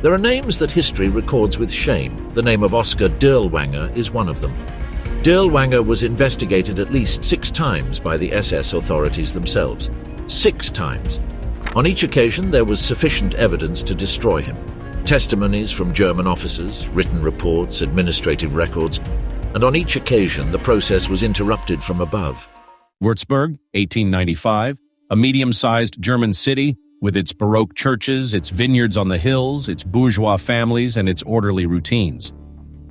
There are names that history records with shame. The name of Oskar Dirlewanger is one of them. Dirlewanger was investigated at least 6 times by the SS authorities themselves. 6 times. On each occasion, there was sufficient evidence to destroy him. Testimonies from German officers, written reports, administrative records, and on each occasion, the process was interrupted from above. Würzburg, 1895, a medium-sized German city with its Baroque churches, its vineyards on the hills, its bourgeois families, and its orderly routines.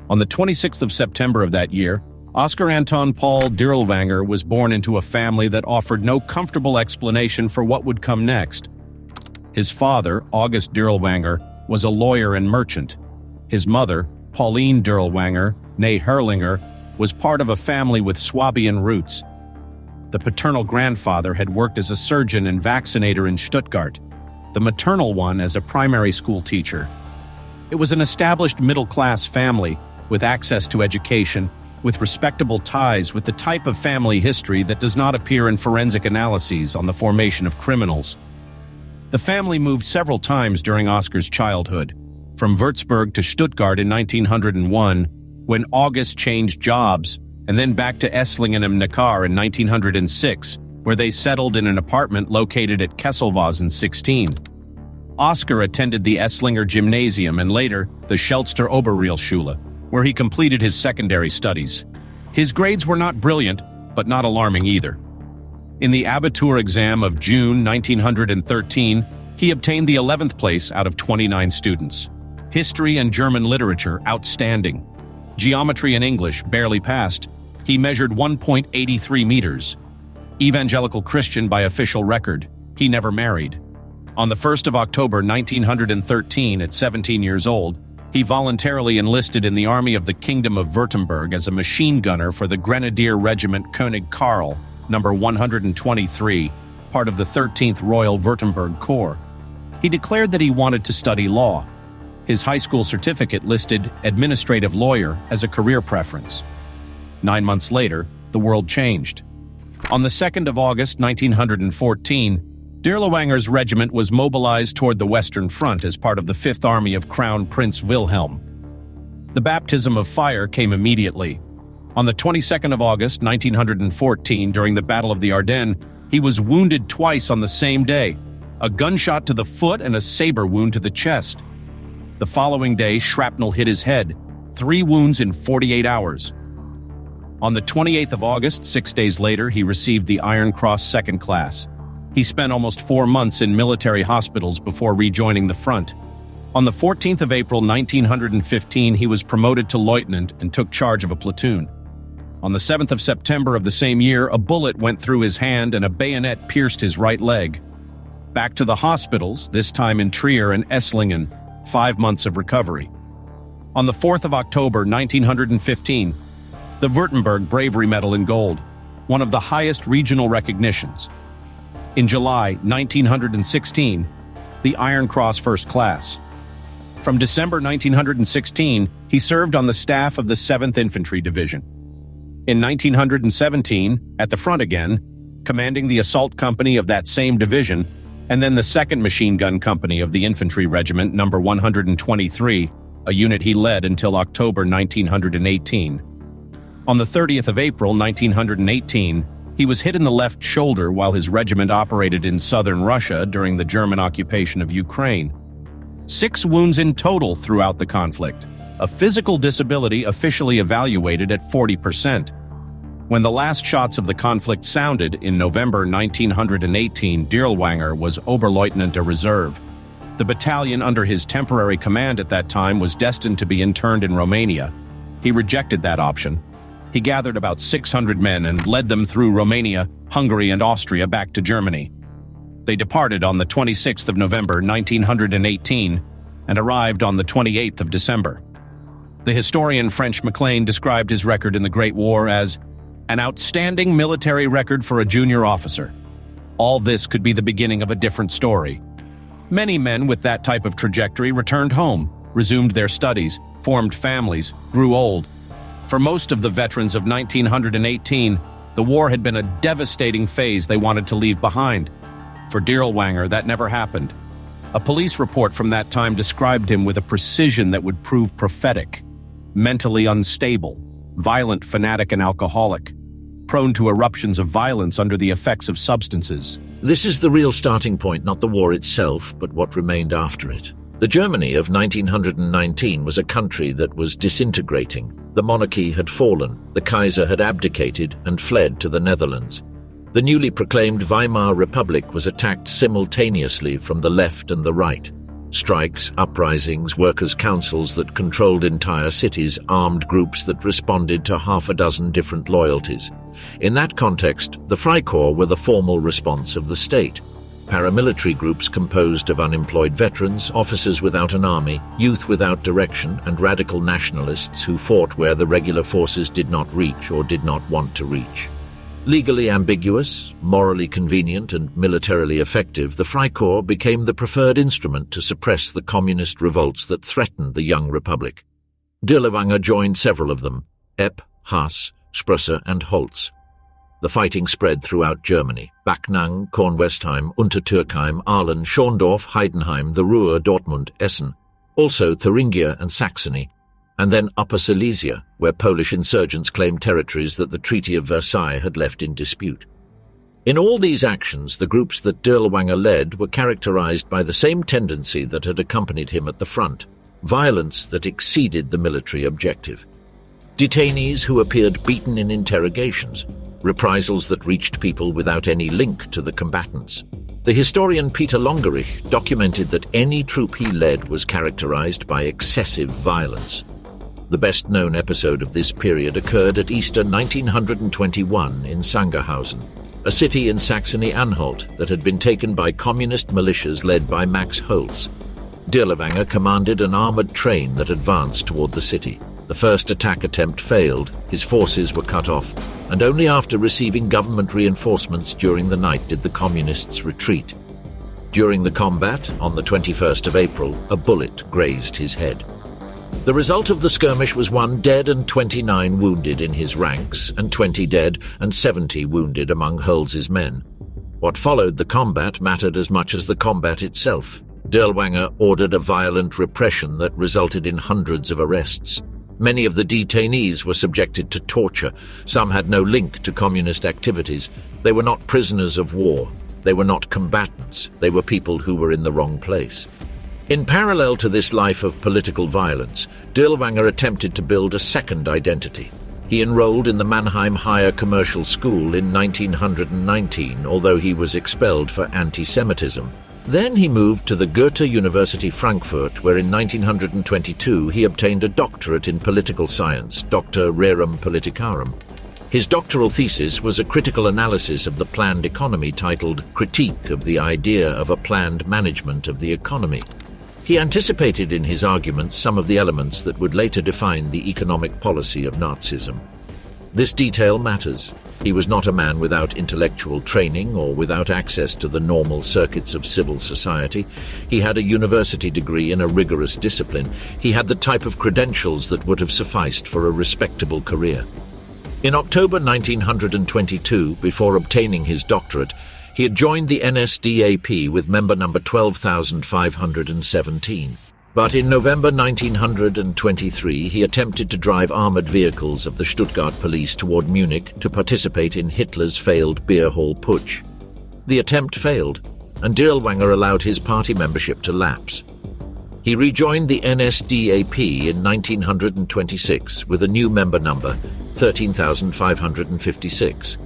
On the 26th of September of that year, Oskar Anton Paul Dirlewanger was born into a family that offered no comfortable explanation for what would come next. His father, August Dirlewanger, was a lawyer and merchant. His mother, Pauline Dirlewanger, née Herlinger, was part of a family with Swabian roots. The paternal grandfather had worked as a surgeon and vaccinator in Stuttgart, the maternal one as a primary school teacher. It was an established middle-class family with access to education, with respectable ties with the type of family history that does not appear in forensic analyses on the formation of criminals. The family moved several times during Oskar's childhood, from Würzburg to Stuttgart in 1901, when August changed jobs, and then back to Esslingen am Neckar in 1906, where they settled in an apartment located at Kesselwasen 16. Oskar attended the Esslinger Gymnasium and later the Schelster Oberrealschule, where he completed his secondary studies. His grades were not brilliant, but not alarming either. In the Abitur exam of June 1913, he obtained the 11th place out of 29 students. History and German literature, outstanding. Geometry and English, barely passed. He measured 1.83 meters. Evangelical Christian by official record. He never married. On the 1st of October 1913, at 17 years old, he voluntarily enlisted in the army of the Kingdom of Württemberg as a machine gunner for the Grenadier Regiment König Karl, number 123, part of the 13th Royal Württemberg Corps. He declared that he wanted to study law. His high school certificate listed administrative lawyer as a career preference. 9 months later, the world changed. On the 2nd of August 1914, Dirlewanger's regiment was mobilized toward the Western Front as part of the 5th Army of Crown Prince Wilhelm. The baptism of fire came immediately. On the 22nd of August 1914, during the Battle of the Ardennes, he was wounded twice on the same day, a gunshot to the foot and a saber wound to the chest. The following day, shrapnel hit his head, 3 wounds in 48 hours. On the 28th of August, 6 days later, he received the Iron Cross Second Class. He spent almost 4 months in military hospitals before rejoining the front. On the 14th of April 1915, he was promoted to lieutenant and took charge of a platoon. On the 7th of September of the same year, a bullet went through his hand and a bayonet pierced his right leg. Back to the hospitals, this time in Trier and Esslingen, 5 months of recovery. On the 4th of October 1915, the Württemberg Bravery Medal in gold, one of the highest regional recognitions. In July 1916, the Iron Cross First Class. From December 1916, he served on the staff of the 7th Infantry Division. In 1917, at the front again, commanding the assault company of that same division, and then the 2nd Machine Gun Company of the Infantry Regiment number 123, a unit he led until October 1918. On the 30th of April 1918, he was hit in the left shoulder while his regiment operated in southern Russia during the German occupation of Ukraine. 6 wounds in total throughout the conflict, a physical disability officially evaluated at 40%. When the last shots of the conflict sounded in November 1918, Dirlewanger was Oberleutnant de Reserve. The battalion under his temporary command at that time was destined to be interned in Romania. He rejected that option. He gathered about 600 men and led them through Romania, Hungary, and Austria back to Germany. They departed on the 26th of November 1918 and arrived on the 28th of December. The historian French Maclean described his record in the Great War as an outstanding military record for a junior officer. All this could be the beginning of a different story. Many men with that type of trajectory returned home, resumed their studies, formed families, grew old. For most of the veterans of 1918, the war had been a devastating phase they wanted to leave behind. For Dirlewanger, that never happened. A police report from that time described him with a precision that would prove prophetic. Mentally unstable, violent fanatic and alcoholic, prone to eruptions of violence under the effects of substances. This is the real starting point, not the war itself, but what remained after it. The Germany of 1919 was a country that was disintegrating. The monarchy had fallen, the Kaiser had abdicated and fled to the Netherlands. The newly proclaimed Weimar Republic was attacked simultaneously from the left and the right. Strikes, uprisings, workers' councils that controlled entire cities, armed groups that responded to half a dozen different loyalties. In that context, the Freikorps were the formal response of the state. Paramilitary groups composed of unemployed veterans, officers without an army, youth without direction, and radical nationalists who fought where the regular forces did not reach or did not want to reach. Legally ambiguous, morally convenient, and militarily effective, the Freikorps became the preferred instrument to suppress the communist revolts that threatened the young republic. Dirlewanger joined several of them: Epp, Haas, Sprüsser, and Holz. The fighting spread throughout Germany: Backnang, Kornwestheim, Untertürkheim, Aalen, Schorndorf, Heidenheim, the Ruhr, Dortmund, Essen, also Thuringia and Saxony, and then Upper Silesia, where Polish insurgents claimed territories that the Treaty of Versailles had left in dispute. In all these actions, the groups that Dirlewanger led were characterized by the same tendency that had accompanied him at the front: violence that exceeded the military objective. Detainees who appeared beaten in interrogations, reprisals that reached people without any link to the combatants. The historian Peter Longerich documented that any troop he led was characterized by excessive violence. The best-known episode of this period occurred at Easter 1921 in Sangerhausen, a city in Saxony-Anhalt that had been taken by communist militias led by Max Holz. Dirlewanger commanded an armored train that advanced toward the city. The first attack attempt failed, his forces were cut off, and only after receiving government reinforcements during the night did the communists retreat. During the combat, on the 21st of April, a bullet grazed his head. The result of the skirmish was 1 dead and 29 wounded in his ranks, and 20 dead and 70 wounded among Holz's men. What followed the combat mattered as much as the combat itself. Dirlewanger ordered a violent repression that resulted in hundreds of arrests. Many of the detainees were subjected to torture. Some had no link to communist activities. They were not prisoners of war. They were not combatants. They were people who were in the wrong place. In parallel to this life of political violence, Dirlewanger attempted to build a second identity. He enrolled in the Mannheim Higher Commercial School in 1919, although he was expelled for anti-Semitism. Then he moved to the Goethe University Frankfurt, where in 1922 he obtained a doctorate in political science, Doctor Rerum Politicarum. His doctoral thesis was a critical analysis of the planned economy titled Critique of the Idea of a Planned Management of the Economy. He anticipated in his arguments some of the elements that would later define the economic policy of Nazism. This detail matters. He was not a man without intellectual training or without access to the normal circuits of civil society. He had a university degree in a rigorous discipline. He had the type of credentials that would have sufficed for a respectable career. In October 1922, before obtaining his doctorate, he had joined the NSDAP with member number 12,517. But in November 1923, he attempted to drive armored vehicles of the Stuttgart police toward Munich to participate in Hitler's failed beer hall putsch. The attempt failed, and Dirlewanger allowed his party membership to lapse. He rejoined the NSDAP in 1926 with a new member number, 13,556.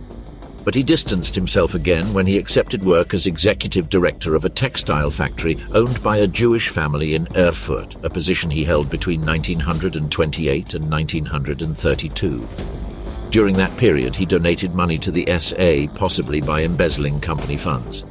But he distanced himself again when he accepted work as executive director of a textile factory owned by a Jewish family in Erfurt, a position he held between 1928 and 1932. During that period, he donated money to the SA, possibly by embezzling company funds.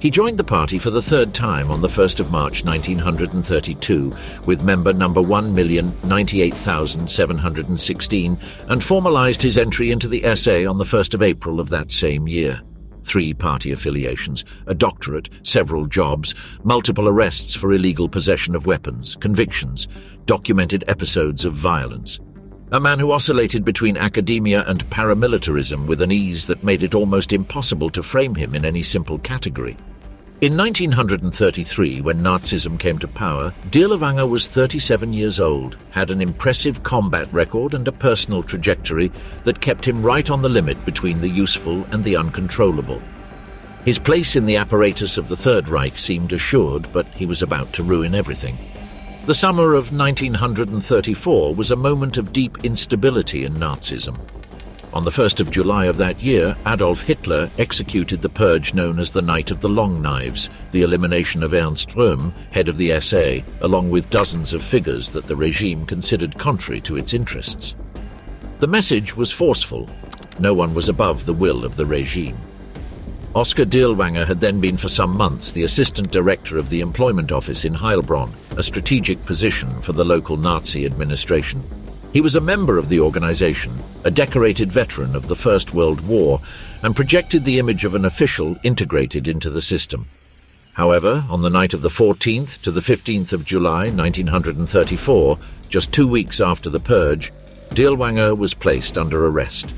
He joined the party for the third time on the 1st of March 1932 with member number 1,098,716 and formalized his entry into the SA on the 1st of April of that same year. 3 party affiliations, a doctorate, several jobs, multiple arrests for illegal possession of weapons, convictions, documented episodes of violence. A man who oscillated between academia and paramilitarism with an ease that made it almost impossible to frame him in any simple category. In 1933, when Nazism came to power, Dirlewanger was 37 years old, had an impressive combat record and a personal trajectory that kept him right on the limit between the useful and the uncontrollable. His place in the apparatus of the Third Reich seemed assured, but he was about to ruin everything. The summer of 1934 was a moment of deep instability in Nazism. On the 1st of July of that year, Adolf Hitler executed the purge known as the Night of the Long Knives, the elimination of Ernst Röhm, head of the SA, along with dozens of figures that the regime considered contrary to its interests. The message was forceful. No one was above the will of the regime. Oskar Dirlewanger had then been for some months the assistant director of the employment office in Heilbronn, a strategic position for the local Nazi administration. He was a member of the organization, a decorated veteran of the First World War, and projected the image of an official integrated into the system. However, on the night of the 14th to the 15th of July 1934, just 2 weeks after the purge, Dirlewanger was placed under arrest.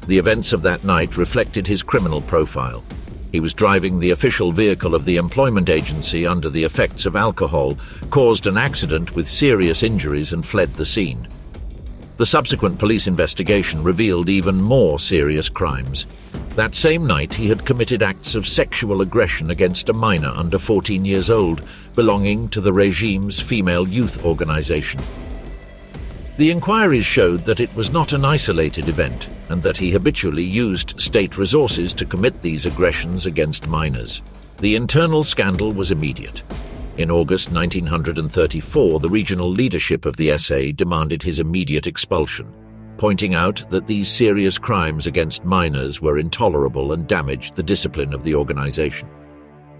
The events of that night reflected his criminal profile. He was driving the official vehicle of the employment agency under the effects of alcohol, caused an accident with serious injuries and fled the scene. The subsequent police investigation revealed even more serious crimes. That same night, he had committed acts of sexual aggression against a minor under 14 years old, belonging to the regime's female youth organization. The inquiries showed that it was not an isolated event, and that he habitually used state resources to commit these aggressions against minors. The internal scandal was immediate. In August 1934, the regional leadership of the SA demanded his immediate expulsion, pointing out that these serious crimes against minors were intolerable and damaged the discipline of the organization.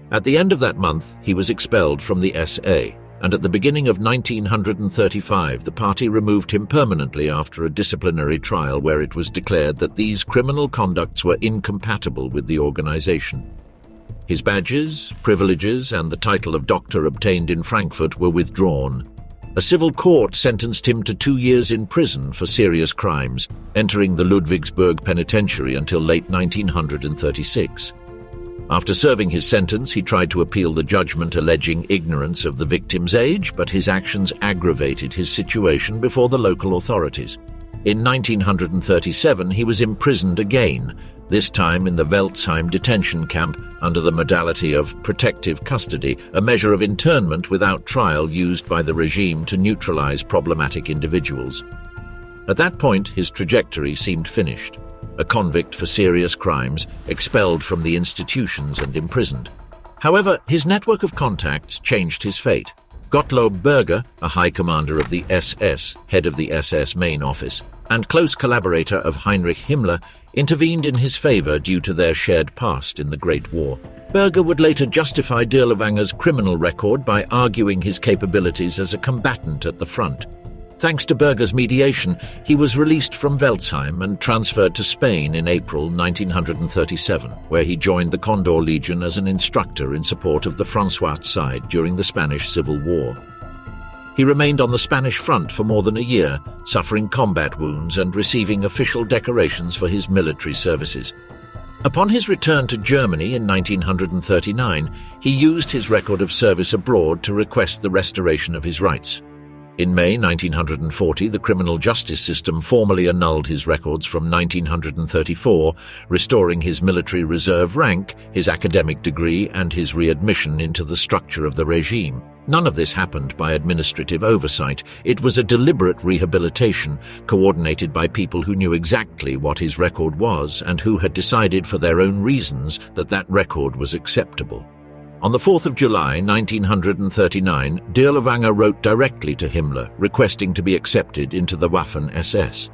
At the end of that month, he was expelled from the SA, and at the beginning of 1935, the party removed him permanently after a disciplinary trial where it was declared that these criminal conducts were incompatible with the organization. His badges, privileges, and the title of doctor obtained in Frankfurt were withdrawn. A civil court sentenced him to 2 years in prison for serious crimes, entering the Ludwigsburg penitentiary until late 1936. After serving his sentence, he tried to appeal the judgment alleging ignorance of the victim's age, but his actions aggravated his situation before the local authorities. In 1937, he was imprisoned again, this time in the Welzheim detention camp under the modality of protective custody, a measure of internment without trial used by the regime to neutralize problematic individuals. At that point, his trajectory seemed finished. A convict for serious crimes, expelled from the institutions and imprisoned. However, his network of contacts changed his fate. Gottlob Berger, a high commander of the SS, head of the SS main office, and close collaborator of Heinrich Himmler, intervened in his favor due to their shared past in the Great War. Berger would later justify Dirlewanger's criminal record by arguing his capabilities as a combatant at the front. Thanks to Berger's mediation, he was released from Welzheim and transferred to Spain in April 1937, where he joined the Condor Legion as an instructor in support of the François side during the Spanish Civil War. He remained on the Spanish front for more than a year, suffering combat wounds and receiving official decorations for his military services. Upon his return to Germany in 1939, he used his record of service abroad to request the restoration of his rights. In May 1940, the criminal justice system formally annulled his records from 1934, restoring his military reserve rank, his academic degree, and his readmission into the structure of the regime. None of this happened by administrative oversight. It was a deliberate rehabilitation, coordinated by people who knew exactly what his record was and who had decided for their own reasons that that record was acceptable. On the 4th of July 1939, Dirlewanger wrote directly to Himmler, requesting to be accepted into the Waffen-SS.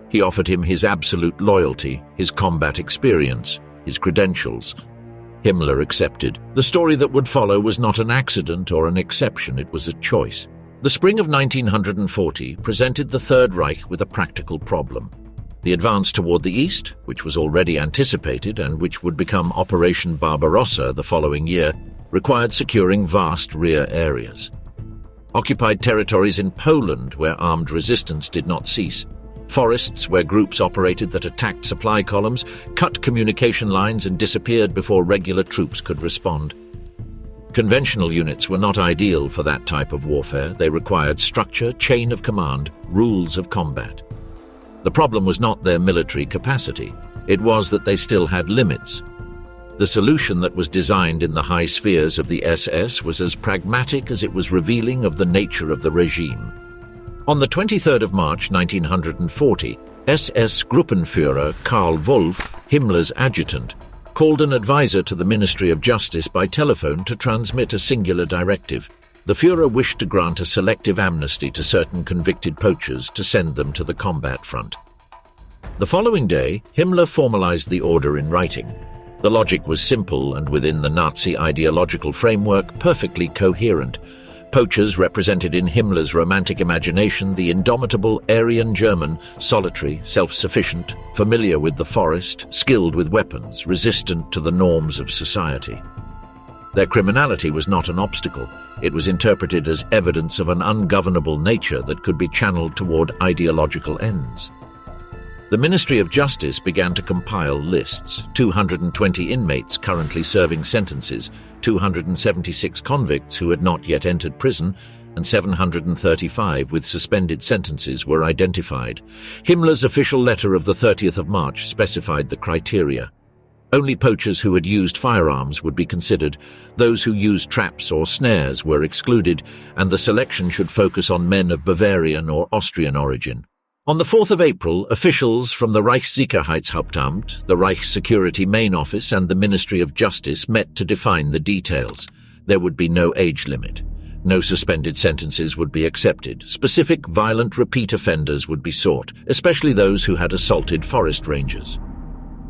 He offered him his absolute loyalty, his combat experience, his credentials. Himmler accepted. The story that would follow was not an accident or an exception, it was a choice. The spring of 1940 presented the Third Reich with a practical problem. The advance toward the east, which was already anticipated and which would become Operation Barbarossa the following year, required securing vast rear areas. Occupied territories in Poland where armed resistance did not cease, forests where groups operated that attacked supply columns, cut communication lines and disappeared before regular troops could respond. Conventional units were not ideal for that type of warfare. They required structure, chain of command, rules of combat. The problem was not their military capacity. It was that they still had limits. The solution that was designed in the high spheres of the SS was as pragmatic as it was revealing of the nature of the regime. On the 23rd of March 1940, SS Gruppenführer Karl Wolff, Himmler's adjutant, called an advisor to the Ministry of Justice by telephone to transmit a singular directive. The Führer wished to grant a selective amnesty to certain convicted poachers to send them to the combat front. The following day, Himmler formalized the order in writing. The logic was simple and, within the Nazi ideological framework, perfectly coherent. Poachers represented in Himmler's romantic imagination the indomitable Aryan German, solitary, self-sufficient, familiar with the forest, skilled with weapons, resistant to the norms of society. Their criminality was not an obstacle. It was interpreted as evidence of an ungovernable nature that could be channeled toward ideological ends. The Ministry of Justice began to compile lists: 220 inmates currently serving sentences, 276 convicts who had not yet entered prison, and 735 with suspended sentences were identified. Himmler's official letter of the 30th of March specified the criteria. Only poachers who had used firearms would be considered. Those who used traps or snares were excluded, and the selection should focus on men of Bavarian or Austrian origin. On the 4th of April, officials from the Reichssicherheitshauptamt, the Reich Security Main Office, and the Ministry of Justice met to define the details. There would be no age limit. No suspended sentences would be accepted. Specific violent repeat offenders would be sought, especially those who had assaulted forest rangers.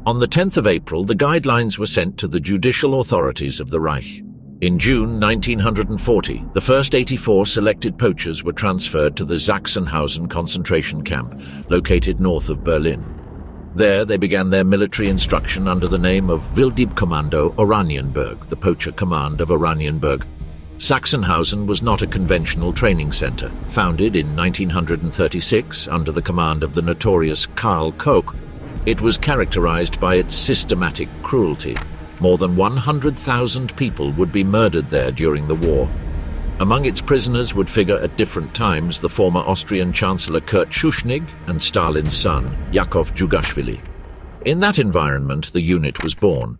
On the 10th of April, the guidelines were sent to the judicial authorities of the Reich. In June 1940, the first 84 selected poachers were transferred to the Sachsenhausen concentration camp, located north of Berlin. There they began their military instruction under the name of Wilddiebkommando Oranienburg, the poacher command of Oranienburg. Sachsenhausen was not a conventional training center. Founded in 1936 under the command of the notorious Karl Koch, it was characterized by its systematic cruelty. More than 100,000 people would be murdered there during the war. Among its prisoners would figure at different times the former Austrian Chancellor Kurt Schuschnigg and Stalin's son, Yakov Djugashvili. In that environment, the unit was born.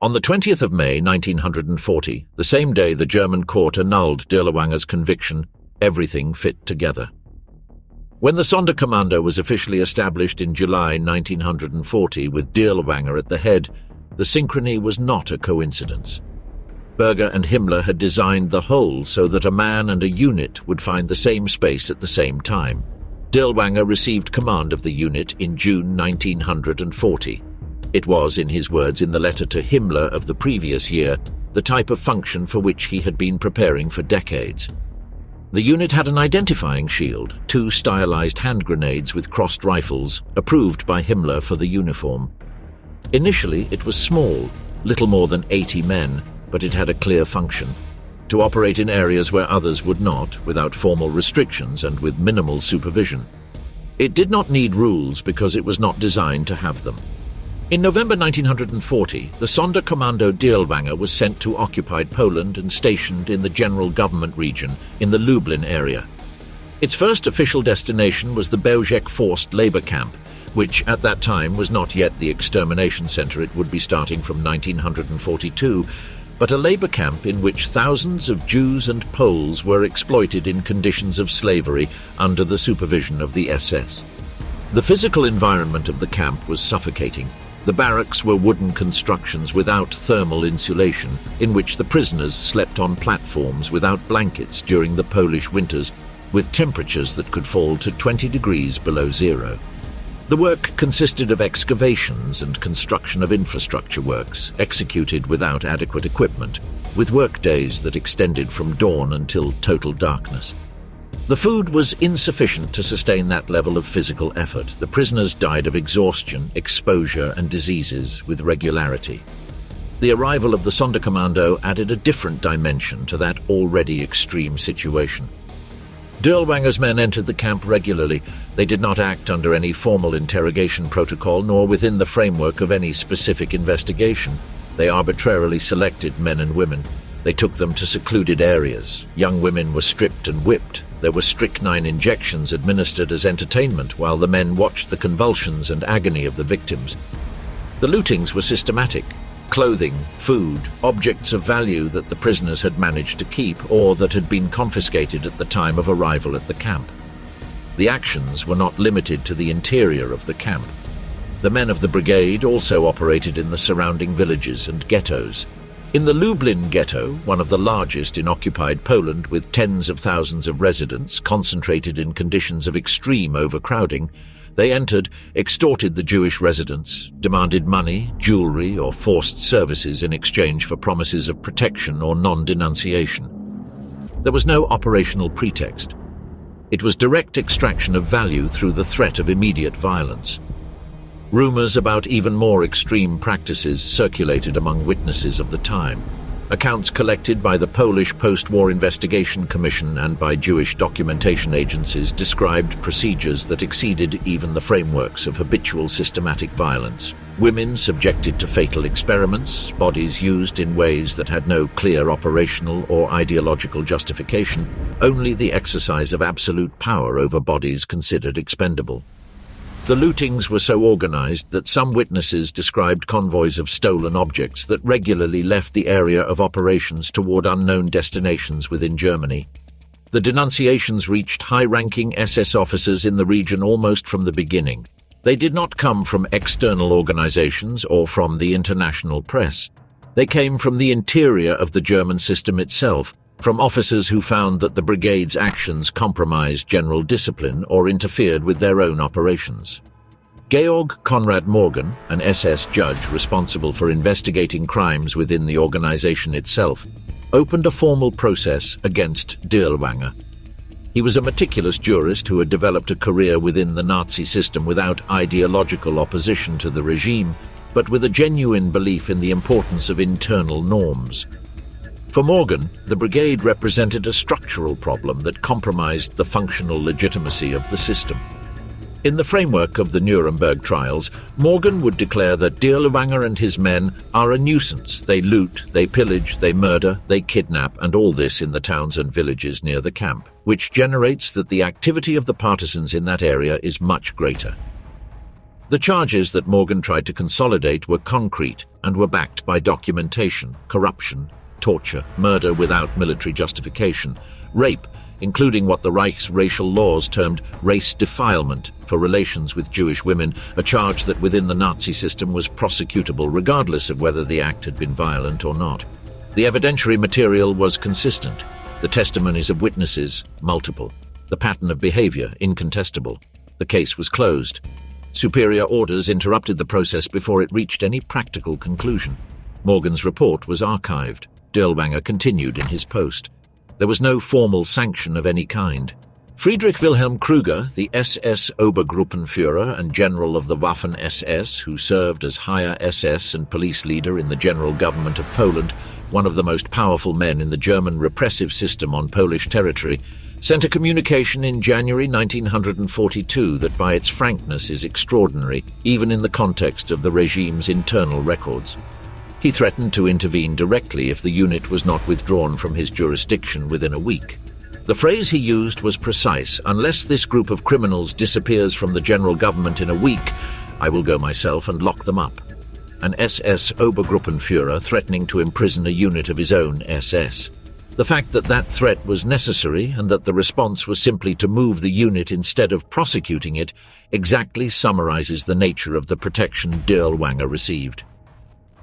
On the 20th of May 1940, the same day the German court annulled Dirlewanger's conviction, everything fit together. When the Sonderkommando was officially established in July 1940 with Dirlewanger at the head, the synchrony was not a coincidence. Berger and Himmler had designed the whole so that a man and a unit would find the same space at the same time. Dirlewanger received command of the unit in June 1940. It was, in his words in the letter to Himmler of the previous year, the type of function for which he had been preparing for decades. The unit had an identifying shield, 2 stylized hand grenades with crossed rifles, approved by Himmler for the uniform. Initially, it was small, little more than 80 men, but it had a clear function: to operate in areas where others would not, without formal restrictions and with minimal supervision. It did not need rules because it was not designed to have them. In November 1940, the Sonderkommando Dirlewanger was sent to occupied Poland and stationed in the General Government region in the Lublin area. Its first official destination was the Bełżec forced labor camp, which at that time was not yet the extermination center it would be starting from 1942, but a labor camp in which thousands of Jews and Poles were exploited in conditions of slavery under the supervision of the SS. The physical environment of the camp was suffocating. The barracks were wooden constructions without thermal insulation, in which the prisoners slept on platforms without blankets during the Polish winters, with temperatures that could fall to 20 degrees below zero. The work consisted of excavations and construction of infrastructure works, executed without adequate equipment, with work days that extended from dawn until total darkness. The food was insufficient to sustain that level of physical effort. The prisoners died of exhaustion, exposure, and diseases with regularity. The arrival of the Sonderkommando added a different dimension to that already extreme situation. Dirlewanger's men entered the camp regularly. They did not act under any formal interrogation protocol nor within the framework of any specific investigation. They arbitrarily selected men and women. They took them to secluded areas. Young women were stripped and whipped. There were strychnine injections administered as entertainment while the men watched the convulsions and agony of the victims. The lootings were systematic. Clothing, food, objects of value that the prisoners had managed to keep or that had been confiscated at the time of arrival at the camp. The actions were not limited to the interior of the camp. The men of the brigade also operated in the surrounding villages and ghettos. In the Lublin ghetto, one of the largest in occupied Poland with tens of thousands of residents concentrated in conditions of extreme overcrowding, they entered, extorted the Jewish residents, demanded money, jewelry, or forced services in exchange for promises of protection or non-denunciation. There was no operational pretext. It was direct extraction of value through the threat of immediate violence. Rumors about even more extreme practices circulated among witnesses of the time. Accounts collected by the Polish Post-War Investigation Commission and by Jewish documentation agencies described procedures that exceeded even the frameworks of habitual systematic violence. Women subjected to fatal experiments, bodies used in ways that had no clear operational or ideological justification, only the exercise of absolute power over bodies considered expendable. The lootings were so organized that some witnesses described convoys of stolen objects that regularly left the area of operations toward unknown destinations within Germany. The denunciations reached high-ranking SS officers in the region almost from the beginning. They did not come from external organizations or from the international press. They came from the interior of the German system itself, from officers who found that the brigade's actions compromised general discipline or interfered with their own operations. Georg Konrad Morgan, an SS judge responsible for investigating crimes within the organization itself, opened a formal process against Dirlewanger. He was a meticulous jurist who had developed a career within the Nazi system without ideological opposition to the regime, but with a genuine belief in the importance of internal norms. For Morgan, the brigade represented a structural problem that compromised the functional legitimacy of the system. In the framework of the Nuremberg trials, Morgan would declare that Dirlewanger and his men are a nuisance. They loot, they pillage, they murder, they kidnap, and all this in the towns and villages near the camp, which generates that the activity of the partisans in that area is much greater. The charges that Morgan tried to consolidate were concrete and were backed by documentation, corruption, torture, murder without military justification, rape, including what the Reich's racial laws termed race defilement for relations with Jewish women, a charge that within the Nazi system was prosecutable regardless of whether the act had been violent or not. The evidentiary material was consistent, the testimonies of witnesses multiple, the pattern of behavior incontestable. The case was closed. Superior orders interrupted the process before it reached any practical conclusion. Morgan's report was archived. Dirlewanger continued in his post. There was no formal sanction of any kind. Friedrich Wilhelm Krüger, the SS Obergruppenführer and general of the Waffen-SS, who served as higher SS and police leader in the general government of Poland, one of the most powerful men in the German repressive system on Polish territory, sent a communication in January 1942 that by its frankness is extraordinary, even in the context of the regime's internal records. He threatened to intervene directly if the unit was not withdrawn from his jurisdiction within a week. The phrase he used was precise: unless this group of criminals disappears from the general government in a week, I will go myself and lock them up. An SS Obergruppenführer threatening to imprison a unit of his own SS. The fact that that threat was necessary and that the response was simply to move the unit instead of prosecuting it exactly summarizes the nature of the protection Dirlewanger received.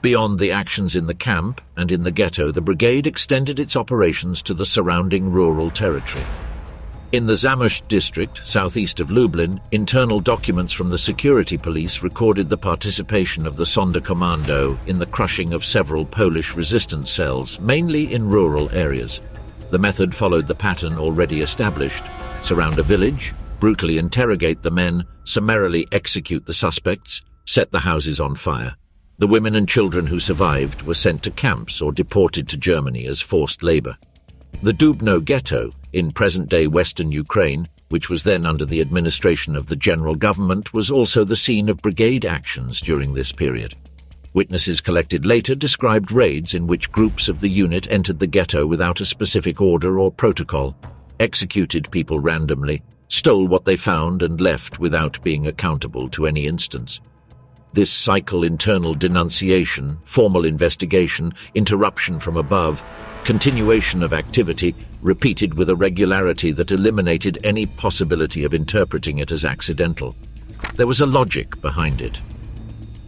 Beyond the actions in the camp and in the ghetto, the brigade extended its operations to the surrounding rural territory. In the Zamość district, southeast of Lublin, internal documents from the security police recorded the participation of the Sonderkommando in the crushing of several Polish resistance cells, mainly in rural areas. The method followed the pattern already established: surround a village, brutally interrogate the men, summarily execute the suspects, set the houses on fire. The women and children who survived were sent to camps or deported to Germany as forced labor. The Dubno ghetto, in present-day western Ukraine, which was then under the administration of the general government, was also the scene of brigade actions during this period. Witnesses collected later described raids in which groups of the unit entered the ghetto without a specific order or protocol, executed people randomly, stole what they found and left without being accountable to any instance. This cycle: internal denunciation, formal investigation, interruption from above, continuation of activity, repeated with a regularity that eliminated any possibility of interpreting it as accidental. There was a logic behind it.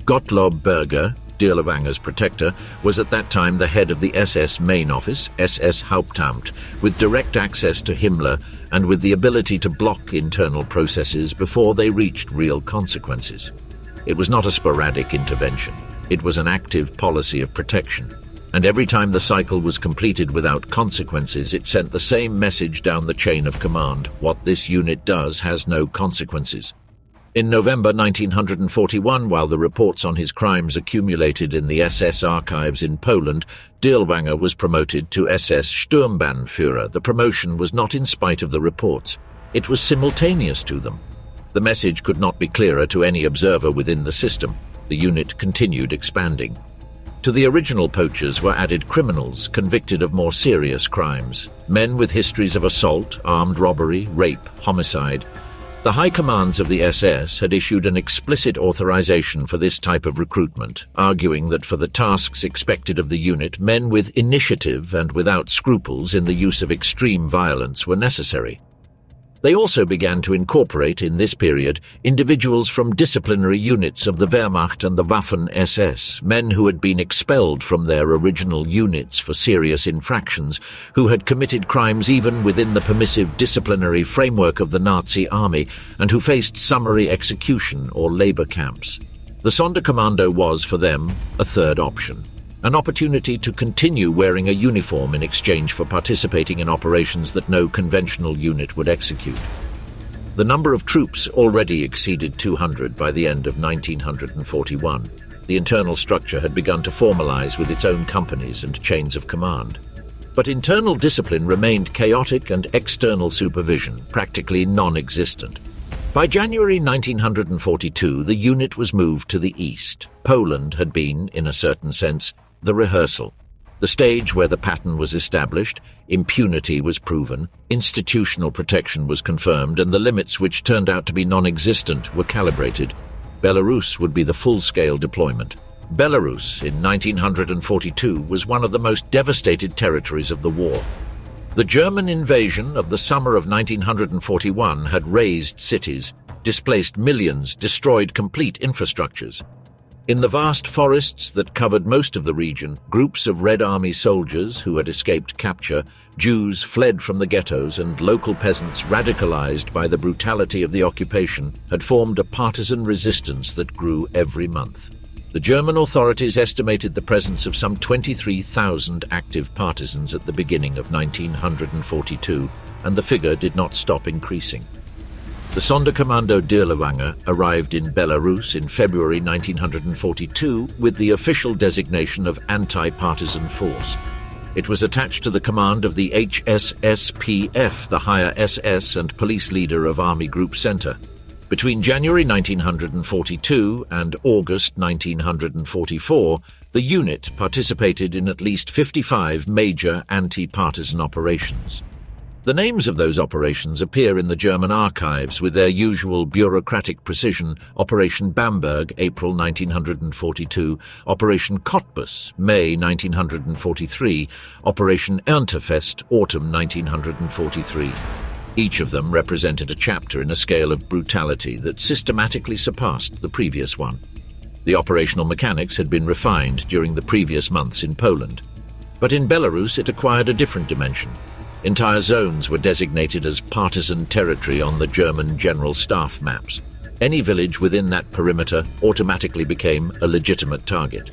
Gottlob Berger, Dirlewanger's protector, was at that time the head of the SS main office, SS Hauptamt, with direct access to Himmler and with the ability to block internal processes before they reached real consequences. It was not a sporadic intervention. It was an active policy of protection. And every time the cycle was completed without consequences, it sent the same message down the chain of command: what this unit does has no consequences. In November 1941, while the reports on his crimes accumulated in the SS archives in Poland, Dirlewanger was promoted to SS Sturmbannführer. The promotion was not in spite of the reports. It was simultaneous to them. The message could not be clearer to any observer within the system. The unit continued expanding. To the original poachers were added criminals convicted of more serious crimes, men with histories of assault, armed robbery, rape, homicide. The high commands of the SS had issued an explicit authorization for this type of recruitment, arguing that for the tasks expected of the unit, men with initiative and without scruples in the use of extreme violence were necessary. They also began to incorporate, in this period, individuals from disciplinary units of the Wehrmacht and the Waffen-SS, men who had been expelled from their original units for serious infractions, who had committed crimes even within the permissive disciplinary framework of the Nazi army, and who faced summary execution or labor camps. The Sonderkommando was, for them, a third option. An opportunity to continue wearing a uniform in exchange for participating in operations that no conventional unit would execute. The number of troops already exceeded 200 by the end of 1941. The internal structure had begun to formalize with its own companies and chains of command. But internal discipline remained chaotic and external supervision practically non-existent. By January 1942, the unit was moved to the east. Poland had been, in a certain sense, the rehearsal, the stage where the pattern was established, impunity was proven, institutional protection was confirmed, and the limits, which turned out to be non-existent, were calibrated. Belarus would be the full-scale deployment. Belarus, in 1942, was one of the most devastated territories of the war. The German invasion of the summer of 1941 had razed cities, displaced millions, destroyed complete infrastructures. In the vast forests that covered most of the region, groups of Red Army soldiers who had escaped capture, Jews fled from the ghettos, and local peasants radicalized by the brutality of the occupation had formed a partisan resistance that grew every month. The German authorities estimated the presence of some 23,000 active partisans at the beginning of 1942, and the figure did not stop increasing. The Sonderkommando Dirlewanger arrived in Belarus in February 1942 with the official designation of Anti-Partisan Force. It was attached to the command of the HSSPF, the higher SS and police leader of Army Group Center. Between January 1942 and August 1944, the unit participated in at least 55 major anti-partisan operations. The names of those operations appear in the German archives with their usual bureaucratic precision: Operation Bamberg, April 1942, Operation Cottbus, May 1943, Operation Erntefest, Autumn 1943. Each of them represented a chapter in a scale of brutality that systematically surpassed the previous one. The operational mechanics had been refined during the previous months in Poland. But in Belarus it acquired a different dimension. Entire zones were designated as partisan territory on the German General Staff maps. Any village within that perimeter automatically became a legitimate target.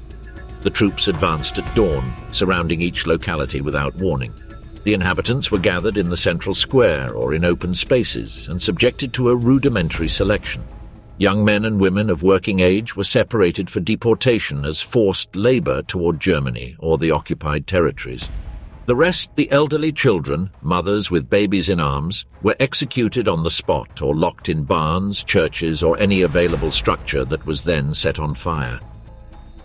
The troops advanced at dawn, surrounding each locality without warning. The inhabitants were gathered in the central square or in open spaces and subjected to a rudimentary selection. Young men and women of working age were separated for deportation as forced labor toward Germany or the occupied territories. The rest, the elderly children, mothers with babies in arms, were executed on the spot or locked in barns, churches, or any available structure that was then set on fire.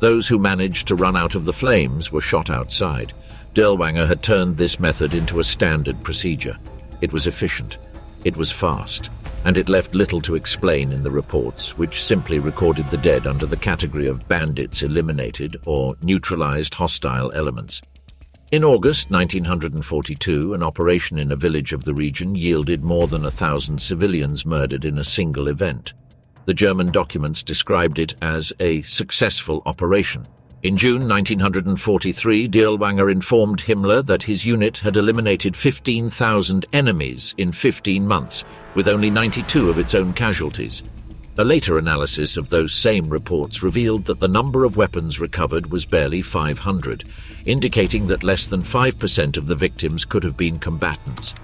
Those who managed to run out of the flames were shot outside. Dirlewanger had turned this method into a standard procedure. It was efficient, it was fast, and it left little to explain in the reports, which simply recorded the dead under the category of bandits eliminated or neutralized hostile elements. In August 1942, an operation in a village of the region yielded more than 1,000 civilians murdered in a single event. The German documents described it as a successful operation. In June 1943, Dirlewanger informed Himmler that his unit had eliminated 15,000 enemies in 15 months, with only 92 of its own casualties. A later analysis of those same reports revealed that the number of weapons recovered was barely 500, indicating that less than 5% of the victims could have been combatants.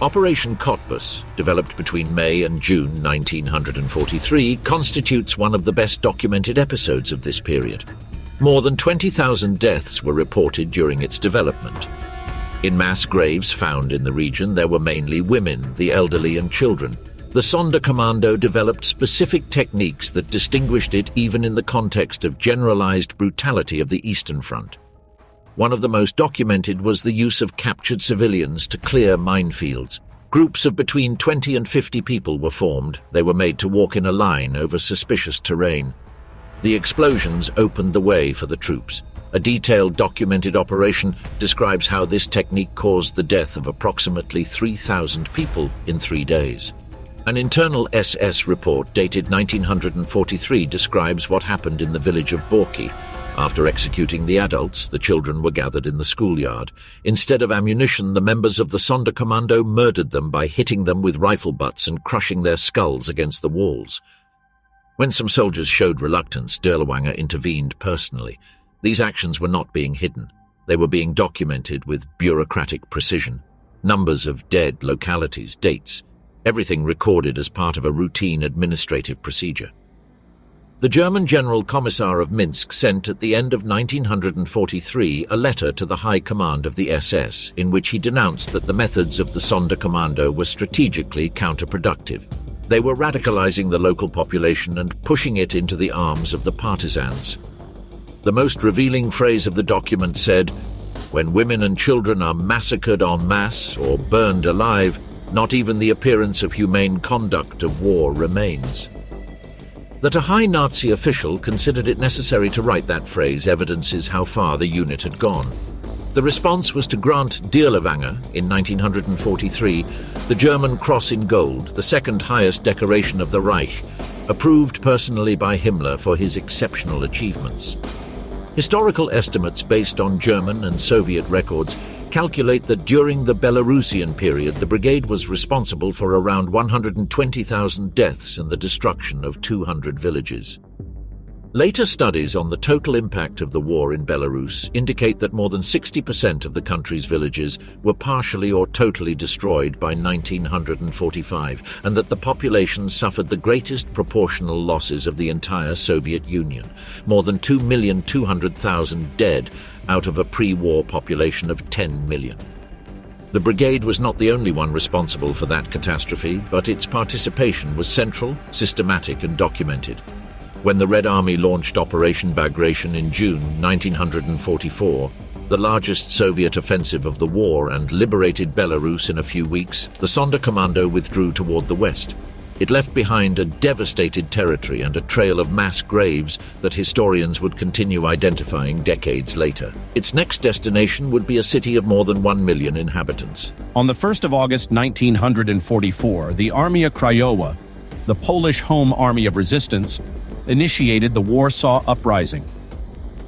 Operation Cottbus, developed between May and June 1943, constitutes one of the best documented episodes of this period. More than 20,000 deaths were reported during its development. In mass graves found in the region, there were mainly women, the elderly, and children. The Sonderkommando developed specific techniques that distinguished it even in the context of generalized brutality of the Eastern Front. One of the most documented was the use of captured civilians to clear minefields. Groups of between 20 and 50 people were formed. They were made to walk in a line over suspicious terrain. The explosions opened the way for the troops. A detailed documented operation describes how this technique caused the death of approximately 3,000 people in 3 days. An internal SS report dated 1943 describes what happened in the village of Borki. After executing the adults, the children were gathered in the schoolyard. Instead of ammunition, the members of the Sonderkommando murdered them by hitting them with rifle butts and crushing their skulls against the walls. When some soldiers showed reluctance, Dirlewanger intervened personally. These actions were not being hidden. They were being documented with bureaucratic precision. Numbers of dead, localities, dates, everything recorded as part of a routine administrative procedure. The German General Commissar of Minsk sent at the end of 1943 a letter to the High Command of the SS in which he denounced that the methods of the Sonderkommando were strategically counterproductive. They were radicalizing the local population and pushing it into the arms of the partisans. The most revealing phrase of the document said, "When women and children are massacred en masse or burned alive, not even the appearance of humane conduct of war remains." That a high Nazi official considered it necessary to write that phrase evidences how far the unit had gone. The response was to grant Dirlewanger, in 1943, the German Cross in Gold, the second highest decoration of the Reich, approved personally by Himmler for his exceptional achievements. Historical estimates based on German and Soviet records calculate that during the Belarusian period, the brigade was responsible for around 120,000 deaths and the destruction of 200 villages. Later studies on the total impact of the war in Belarus indicate that more than 60% of the country's villages were partially or totally destroyed by 1945, and that the population suffered the greatest proportional losses of the entire Soviet Union, more than 2,200,000 dead out of a pre-war population of 10 million. The brigade was not the only one responsible for that catastrophe, but its participation was central, systematic, and documented. When the Red Army launched Operation Bagration in June 1944, the largest Soviet offensive of the war, and liberated Belarus in a few weeks, the Sonderkommando withdrew toward the west. It left behind a devastated territory and a trail of mass graves that historians would continue identifying decades later. Its next destination would be a city of more than 1 million inhabitants. On the 1st of August 1944, the Armia Krajowa, the Polish Home Army of Resistance, initiated the Warsaw Uprising.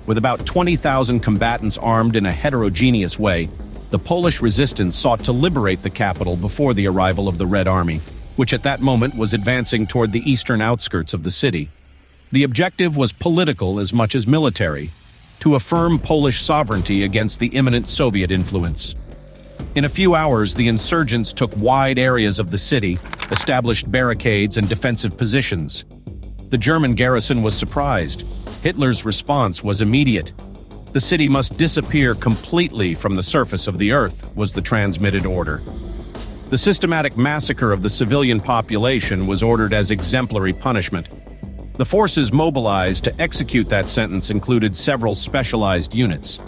With about 20,000 combatants armed in a heterogeneous way, the Polish resistance sought to liberate the capital before the arrival of the Red Army, which at that moment was advancing toward the eastern outskirts of the city. The objective was political as much as military, to affirm Polish sovereignty against the imminent Soviet influence. In a few hours, the insurgents took wide areas of the city, established barricades and defensive positions. The German garrison was surprised. Hitler's response was immediate. The city must disappear completely from the surface of the earth, was the transmitted order. The systematic massacre of the civilian population was ordered as exemplary punishment. The forces mobilized to execute that sentence included several specialized units.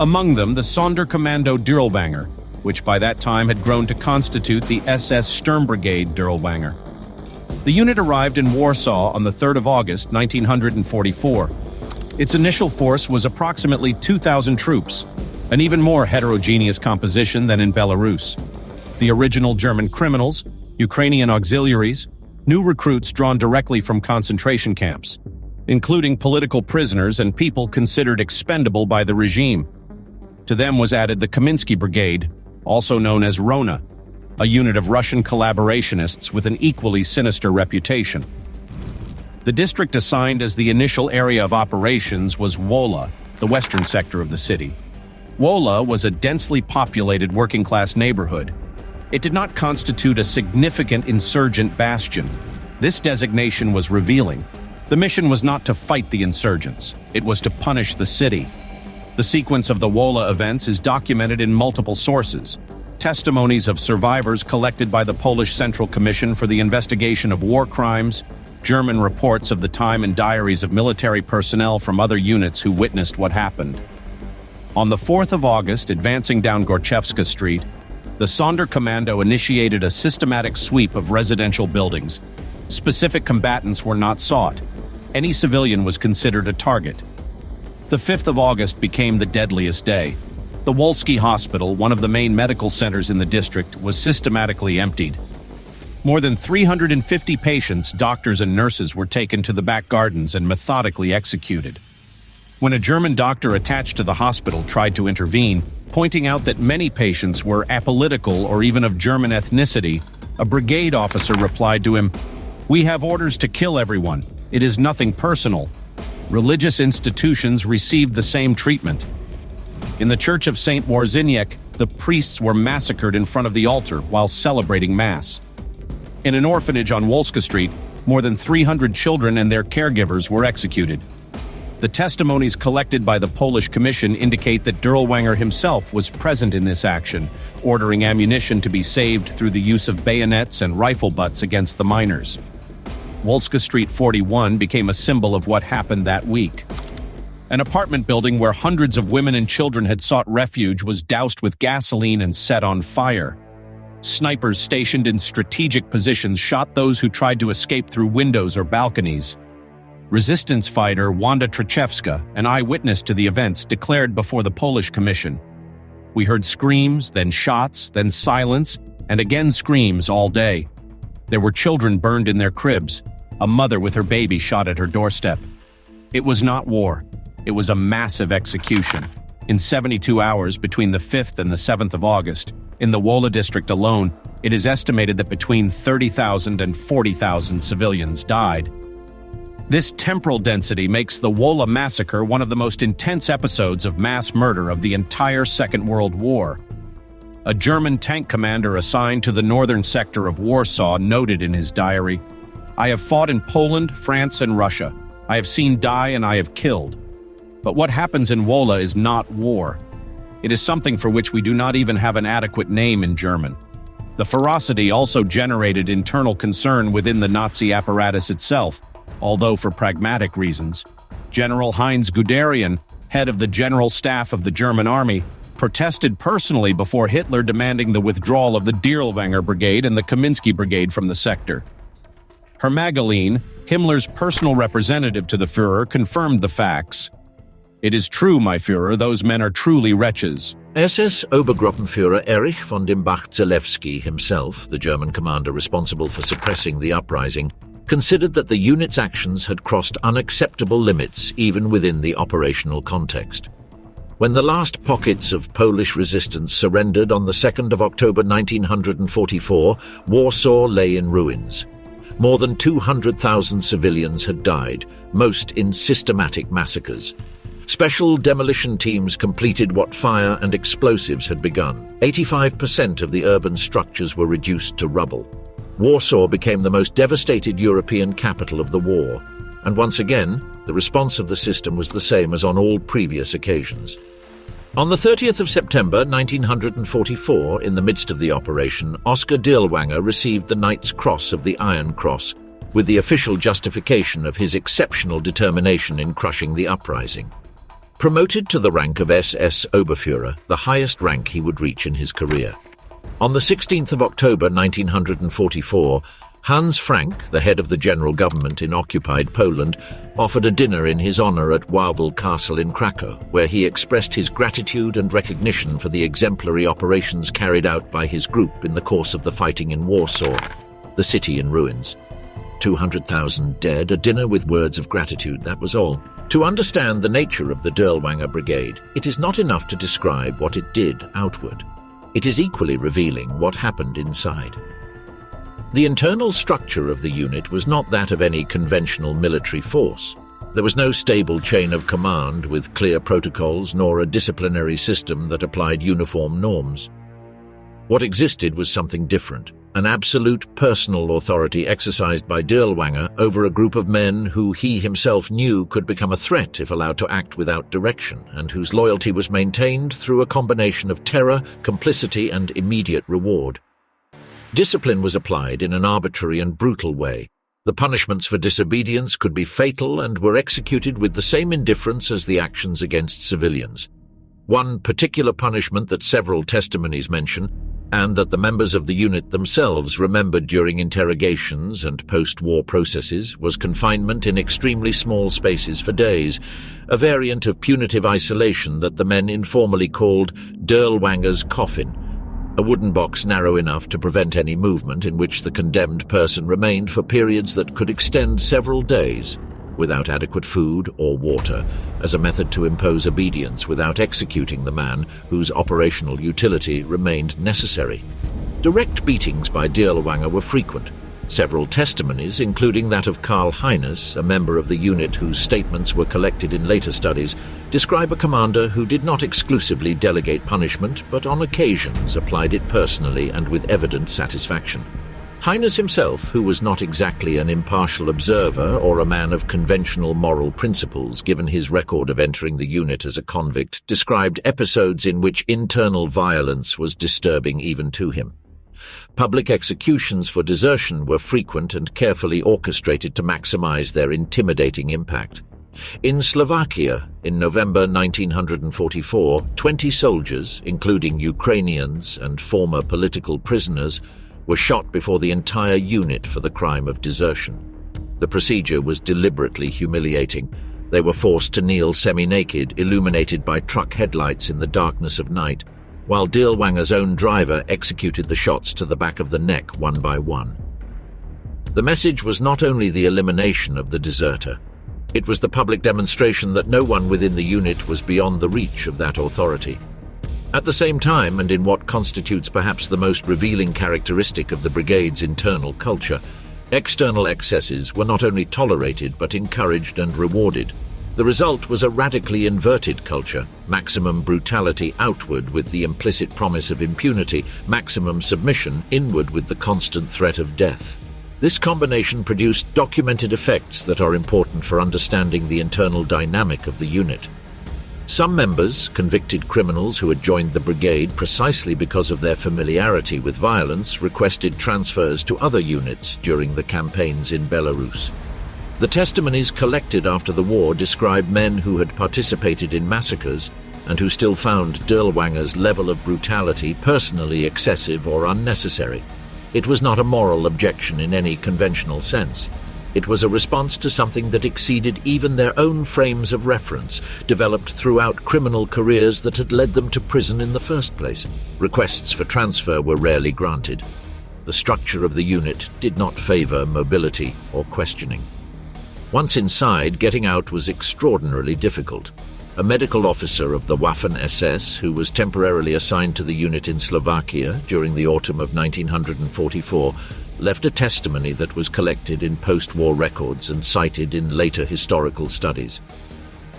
Among them, the Sonderkommando Dirlewanger, which by that time had grown to constitute the SS Sturmbrigade Dirlewanger. The unit arrived in Warsaw on the 3rd of August, 1944. Its initial force was approximately 2,000 troops, an even more heterogeneous composition than in Belarus. The original German criminals, Ukrainian auxiliaries, new recruits drawn directly from concentration camps, including political prisoners and people considered expendable by the regime. To them was added the Kaminsky Brigade, also known as Rona, a unit of Russian collaborationists with an equally sinister reputation. The district assigned as the initial area of operations was Wola, the western sector of the city. Wola was a densely populated working-class neighborhood. It did not constitute a significant insurgent bastion. This designation was revealing. The mission was not to fight the insurgents. It was to punish the city. The sequence of the Wola events is documented in multiple sources. Testimonies of survivors collected by the Polish Central Commission for the Investigation of War Crimes, German reports of the time and diaries of military personnel from other units who witnessed what happened. On the 4th of August, advancing down Gorchevska Street, the Sonderkommando initiated a systematic sweep of residential buildings. Specific combatants were not sought. Any civilian was considered a target. The 5th of August became the deadliest day. The Wolski Hospital, one of the main medical centers in the district, was systematically emptied. More than 350 patients, doctors, and nurses were taken to the back gardens and methodically executed. When a German doctor attached to the hospital tried to intervene, pointing out that many patients were apolitical or even of German ethnicity, a brigade officer replied to him, "We have orders to kill everyone. It is nothing personal." Religious institutions received the same treatment. In the Church of St. Warzyniec, the priests were massacred in front of the altar while celebrating Mass. In an orphanage on Wolska Street, more than 300 children and their caregivers were executed. The testimonies collected by the Polish Commission indicate that Dirlewanger himself was present in this action, ordering ammunition to be saved through the use of bayonets and rifle butts against the miners. Wolska Street 41 became a symbol of what happened that week. An apartment building where hundreds of women and children had sought refuge was doused with gasoline and set on fire. Snipers stationed in strategic positions shot those who tried to escape through windows or balconies. Resistance fighter Wanda Trachewska, an eyewitness to the events, declared before the Polish Commission, "We heard screams, then shots, then silence, and again screams all day. There were children burned in their cribs, a mother with her baby shot at her doorstep. It was not war. It was a massive execution. In 72 hours between the 5th and the 7th of August, in the Wola district alone, it is estimated that between 30,000 and 40,000 civilians died. This temporal density makes the Wola massacre one of the most intense episodes of mass murder of the entire Second World War. A German tank commander assigned to the northern sector of Warsaw noted in his diary, "I have fought in Poland, France, and Russia. I have seen die and I have killed. But what happens in Wola is not war. It is something for which we do not even have an adequate name in German." The ferocity also generated internal concern within the Nazi apparatus itself, although for pragmatic reasons. General Heinz Guderian, head of the General Staff of the German Army, protested personally before Hitler demanding the withdrawal of the Dirlewanger Brigade and the Kaminsky Brigade from the sector. Hermageline, Himmler's personal representative to the Führer, confirmed the facts. "It is true, my Führer, those men are truly wretches." SS Obergruppenführer Erich von Dimbach-Zelewski himself, the German commander responsible for suppressing the uprising, considered that the unit's actions had crossed unacceptable limits even within the operational context. When the last pockets of Polish resistance surrendered on the 2nd of October 1944, Warsaw lay in ruins. More than 200,000 civilians had died, most in systematic massacres. Special demolition teams completed what fire and explosives had begun. 85% of the urban structures were reduced to rubble. Warsaw became the most devastated European capital of the war, and once again, the response of the system was the same as on all previous occasions. On the 30th of September 1944, in the midst of the operation, Oskar Dirlewanger received the Knight's Cross of the Iron Cross with the official justification of his exceptional determination in crushing the uprising. Promoted to the rank of SS Oberführer, the highest rank he would reach in his career. On the 16th of October 1944, Hans Frank, the head of the general government in occupied Poland, offered a dinner in his honor at Wawel Castle in Krakow, where he expressed his gratitude and recognition for the exemplary operations carried out by his group in the course of the fighting in Warsaw, the city in ruins. 200,000 dead, a dinner with words of gratitude, that was all. To understand the nature of the Dirlewanger Brigade, it is not enough to describe what it did outward. It is equally revealing what happened inside. The internal structure of the unit was not that of any conventional military force. There was no stable chain of command with clear protocols, nor a disciplinary system that applied uniform norms. What existed was something different, an absolute personal authority exercised by Dirlewanger over a group of men who he himself knew could become a threat if allowed to act without direction, and whose loyalty was maintained through a combination of terror, complicity, and immediate reward. Discipline was applied in an arbitrary and brutal way. The punishments for disobedience could be fatal and were executed with the same indifference as the actions against civilians. One particular punishment that several testimonies mention, and that the members of the unit themselves remembered during interrogations and post-war processes, was confinement in extremely small spaces for days, a variant of punitive isolation that the men informally called Dirlewanger's coffin, a wooden box narrow enough to prevent any movement in which the condemned person remained for periods that could extend several days, without adequate food or water, as a method to impose obedience without executing the man whose operational utility remained necessary. Direct beatings by Dirlewanger were frequent. Several testimonies, including that of Karl Heines, a member of the unit whose statements were collected in later studies, describe a commander who did not exclusively delegate punishment, but on occasions applied it personally and with evident satisfaction. Heines himself, who was not exactly an impartial observer or a man of conventional moral principles given his record of entering the unit as a convict, described episodes in which internal violence was disturbing even to him. Public executions for desertion were frequent and carefully orchestrated to maximize their intimidating impact. In Slovakia, in November 1944, 20 soldiers, including Ukrainians and former political prisoners, were shot before the entire unit for the crime of desertion. The procedure was deliberately humiliating. They were forced to kneel semi-naked, illuminated by truck headlights in the darkness of night, while Dirlewanger's own driver executed the shots to the back of the neck one by one. The message was not only the elimination of the deserter, it was the public demonstration that no one within the unit was beyond the reach of that authority. At the same time, and in what constitutes perhaps the most revealing characteristic of the brigade's internal culture, external excesses were not only tolerated but encouraged and rewarded. The result was a radically inverted culture, maximum brutality outward with the implicit promise of impunity, maximum submission inward with the constant threat of death. This combination produced documented effects that are important for understanding the internal dynamic of the unit. Some members, convicted criminals who had joined the brigade precisely because of their familiarity with violence, requested transfers to other units during the campaigns in Belarus. The testimonies collected after the war describe men who had participated in massacres and who still found Dirlewanger's level of brutality personally excessive or unnecessary. It was not a moral objection in any conventional sense. It was a response to something that exceeded even their own frames of reference, developed throughout criminal careers that had led them to prison in the first place. Requests for transfer were rarely granted. The structure of the unit did not favor mobility or questioning. Once inside, getting out was extraordinarily difficult. A medical officer of the Waffen-SS, who was temporarily assigned to the unit in Slovakia during the autumn of 1944, left a testimony that was collected in post-war records and cited in later historical studies.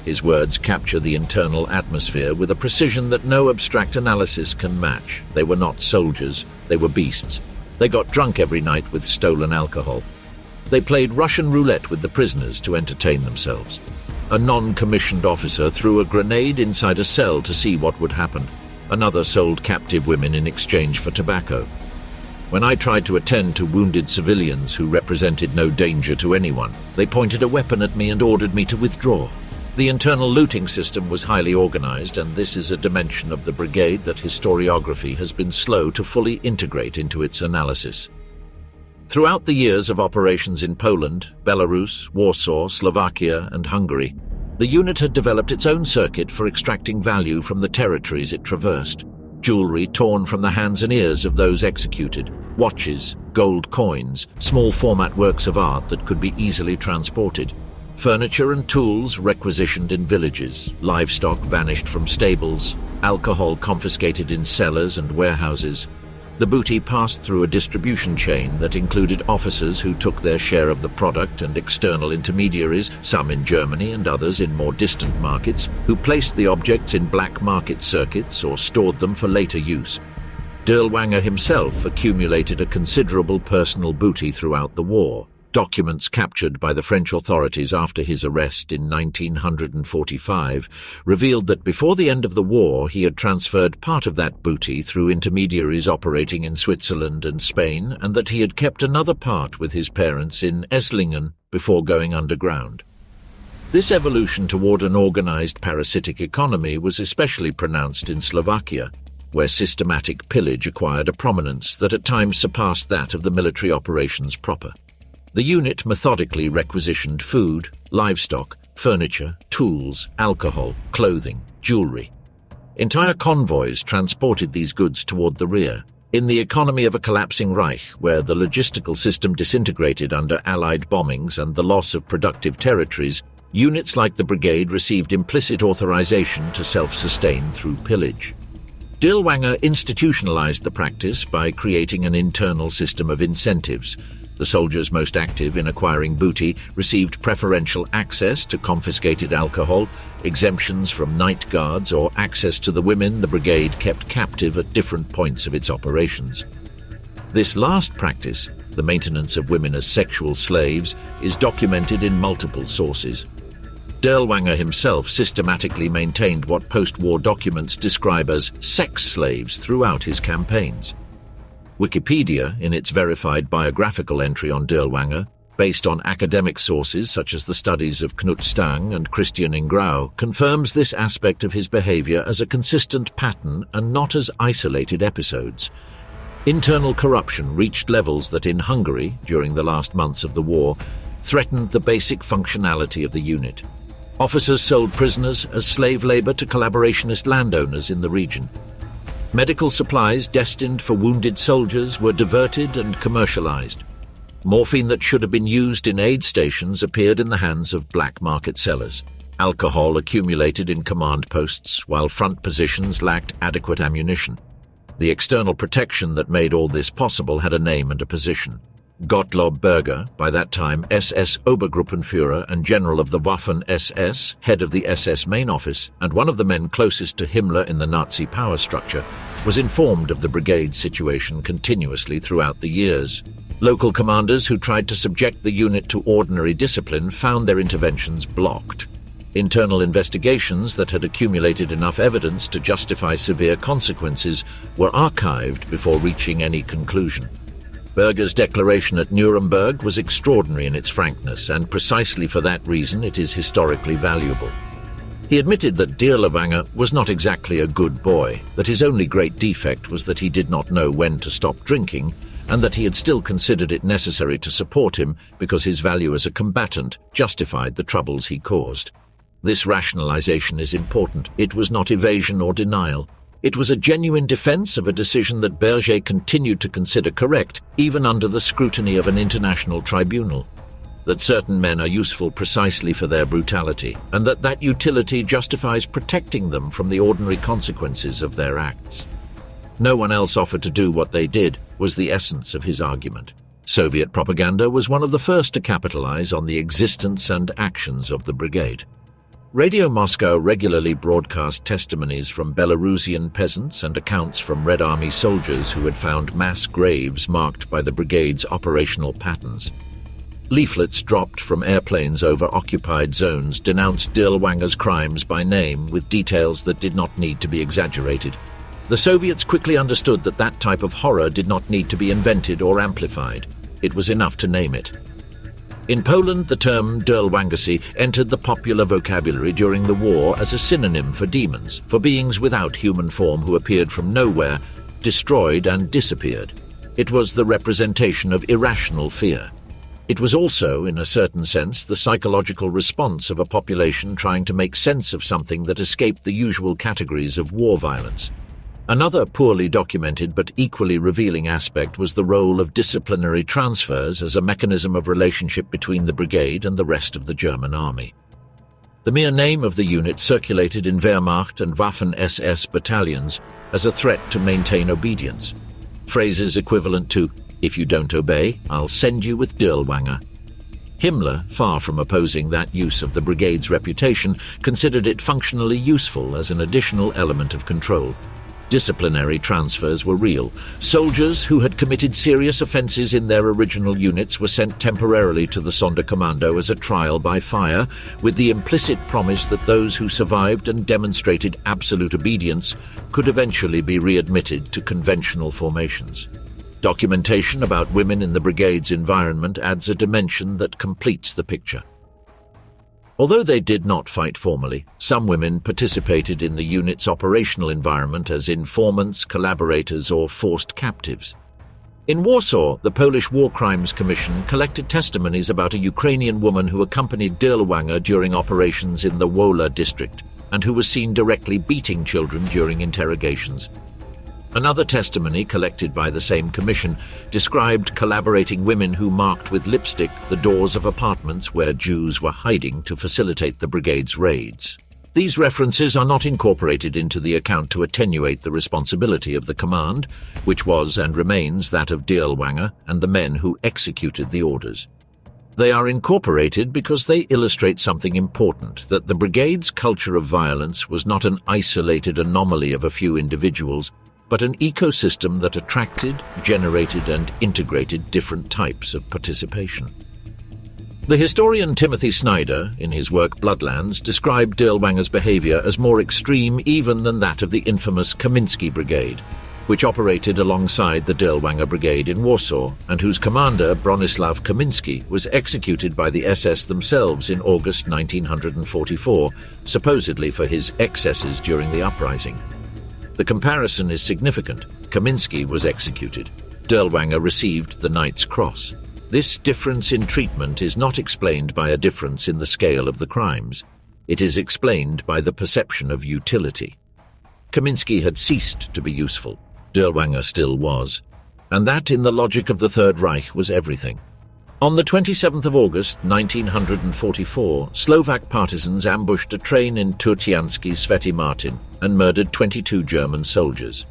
His words capture the internal atmosphere with a precision that no abstract analysis can match. They were not soldiers, they were beasts. They got drunk every night with stolen alcohol. They played Russian roulette with the prisoners to entertain themselves. A non-commissioned officer threw a grenade inside a cell to see what would happen. Another sold captive women in exchange for tobacco. When I tried to attend to wounded civilians who represented no danger to anyone, they pointed a weapon at me and ordered me to withdraw. The internal looting system was highly organized, and this is a dimension of the brigade that historiography has been slow to fully integrate into its analysis. Throughout the years of operations in Poland, Belarus, Warsaw, Slovakia, and Hungary, the unit had developed its own circuit for extracting value from the territories it traversed. Jewelry torn from the hands and ears of those executed, watches, gold coins, small format works of art that could be easily transported, furniture and tools requisitioned in villages, livestock vanished from stables, alcohol confiscated in cellars and warehouses. The booty passed through a distribution chain that included officers who took their share of the product and external intermediaries, some in Germany and others in more distant markets, who placed the objects in black market circuits or stored them for later use. Dirlewanger himself accumulated a considerable personal booty throughout the war. Documents captured by the French authorities after his arrest in 1945 revealed that before the end of the war he had transferred part of that booty through intermediaries operating in Switzerland and Spain, and that he had kept another part with his parents in Esslingen before going underground. This evolution toward an organized parasitic economy was especially pronounced in Slovakia, where systematic pillage acquired a prominence that at times surpassed that of the military operations proper. The unit methodically requisitioned food, livestock, furniture, tools, alcohol, clothing, jewelry. Entire convoys transported these goods toward the rear. In the economy of a collapsing Reich, where the logistical system disintegrated under Allied bombings and the loss of productive territories, units like the brigade received implicit authorization to self-sustain through pillage. Dirlewanger institutionalized the practice by creating an internal system of incentives. The soldiers most active in acquiring booty received preferential access to confiscated alcohol, exemptions from night guards, or access to the women the brigade kept captive at different points of its operations. This last practice, the maintenance of women as sexual slaves, is documented in multiple sources. Dirlewanger himself systematically maintained what post-war documents describe as sex slaves throughout his campaigns. Wikipedia, in its verified biographical entry on Dirlewanger, based on academic sources such as the studies of Knut Stang and Christian Ingrau, confirms this aspect of his behavior as a consistent pattern and not as isolated episodes. Internal corruption reached levels that in Hungary, during the last months of the war, threatened the basic functionality of the unit. Officers sold prisoners as slave labor to collaborationist landowners in the region. Medical supplies destined for wounded soldiers were diverted and commercialized. Morphine that should have been used in aid stations appeared in the hands of black market sellers. Alcohol accumulated in command posts, while front positions lacked adequate ammunition. The external protection that made all this possible had a name and a position. Gottlob Berger, by that time SS Obergruppenführer and General of the Waffen-SS, head of the SS main office, and one of the men closest to Himmler in the Nazi power structure, was informed of the brigade's situation continuously throughout the years. Local commanders who tried to subject the unit to ordinary discipline found their interventions blocked. Internal investigations that had accumulated enough evidence to justify severe consequences were archived before reaching any conclusion. Berger's declaration at Nuremberg was extraordinary in its frankness, and precisely for that reason it is historically valuable. He admitted that Dirlewanger was not exactly a good boy, that his only great defect was that he did not know when to stop drinking, and that he had still considered it necessary to support him because his value as a combatant justified the troubles he caused. This rationalization is important. It was not evasion or denial. It was a genuine defense of a decision that Berger continued to consider correct, even under the scrutiny of an international tribunal. That certain men are useful precisely for their brutality, and that utility justifies protecting them from the ordinary consequences of their acts. No one else offered to do what they did, was the essence of his argument. Soviet propaganda was one of the first to capitalize on the existence and actions of the brigade. Radio Moscow regularly broadcast testimonies from Belarusian peasants and accounts from Red Army soldiers who had found mass graves marked by the brigade's operational patterns. Leaflets dropped from airplanes over occupied zones denounced Dirlewanger's crimes by name with details that did not need to be exaggerated. The Soviets quickly understood that that type of horror did not need to be invented or amplified. It was enough to name it. In Poland, the term Dirlewangersy entered the popular vocabulary during the war as a synonym for demons, for beings without human form who appeared from nowhere, destroyed and disappeared. It was the representation of irrational fear. It was also, in a certain sense, the psychological response of a population trying to make sense of something that escaped the usual categories of war violence. Another poorly documented but equally revealing aspect was the role of disciplinary transfers as a mechanism of relationship between the brigade and the rest of the German army. The mere name of the unit circulated in Wehrmacht and Waffen-SS battalions as a threat to maintain obedience. Phrases equivalent to, "If you don't obey, I'll send you with Dirlewanger." Himmler, far from opposing that use of the brigade's reputation, considered it functionally useful as an additional element of control. Disciplinary transfers were real. Soldiers who had committed serious offences in their original units were sent temporarily to the Sonderkommando as a trial by fire, with the implicit promise that those who survived and demonstrated absolute obedience could eventually be readmitted to conventional formations. Documentation about women in the brigade's environment adds a dimension that completes the picture. Although they did not fight formally, some women participated in the unit's operational environment as informants, collaborators, or forced captives. In Warsaw, the Polish War Crimes Commission collected testimonies about a Ukrainian woman who accompanied Dirlewanger during operations in the Wola district and who was seen directly beating children during interrogations. Another testimony collected by the same commission described collaborating women who marked with lipstick the doors of apartments where Jews were hiding to facilitate the brigade's raids. These references are not incorporated into the account to attenuate the responsibility of the command, which was and remains that of Dirlewanger and the men who executed the orders. They are incorporated because they illustrate something important, that the brigade's culture of violence was not an isolated anomaly of a few individuals, but an ecosystem that attracted, generated, and integrated different types of participation. The historian Timothy Snyder, in his work Bloodlands, described Dirlewanger's behavior as more extreme even than that of the infamous Kamiński Brigade, which operated alongside the Dirlewanger Brigade in Warsaw, and whose commander, Bronisław Kamiński, was executed by the SS themselves in August 1944, supposedly for his excesses during the uprising. The comparison is significant. Kamiński was executed. Dirlewanger received the Knight's Cross. This difference in treatment is not explained by a difference in the scale of the crimes. It is explained by the perception of utility. Kamiński had ceased to be useful. Dirlewanger still was. And that, in the logic of the Third Reich, was everything. On the 27th of August, 1944, Slovak partisans ambushed a train in Turciansky Svety Martin and murdered 22 German soldiers.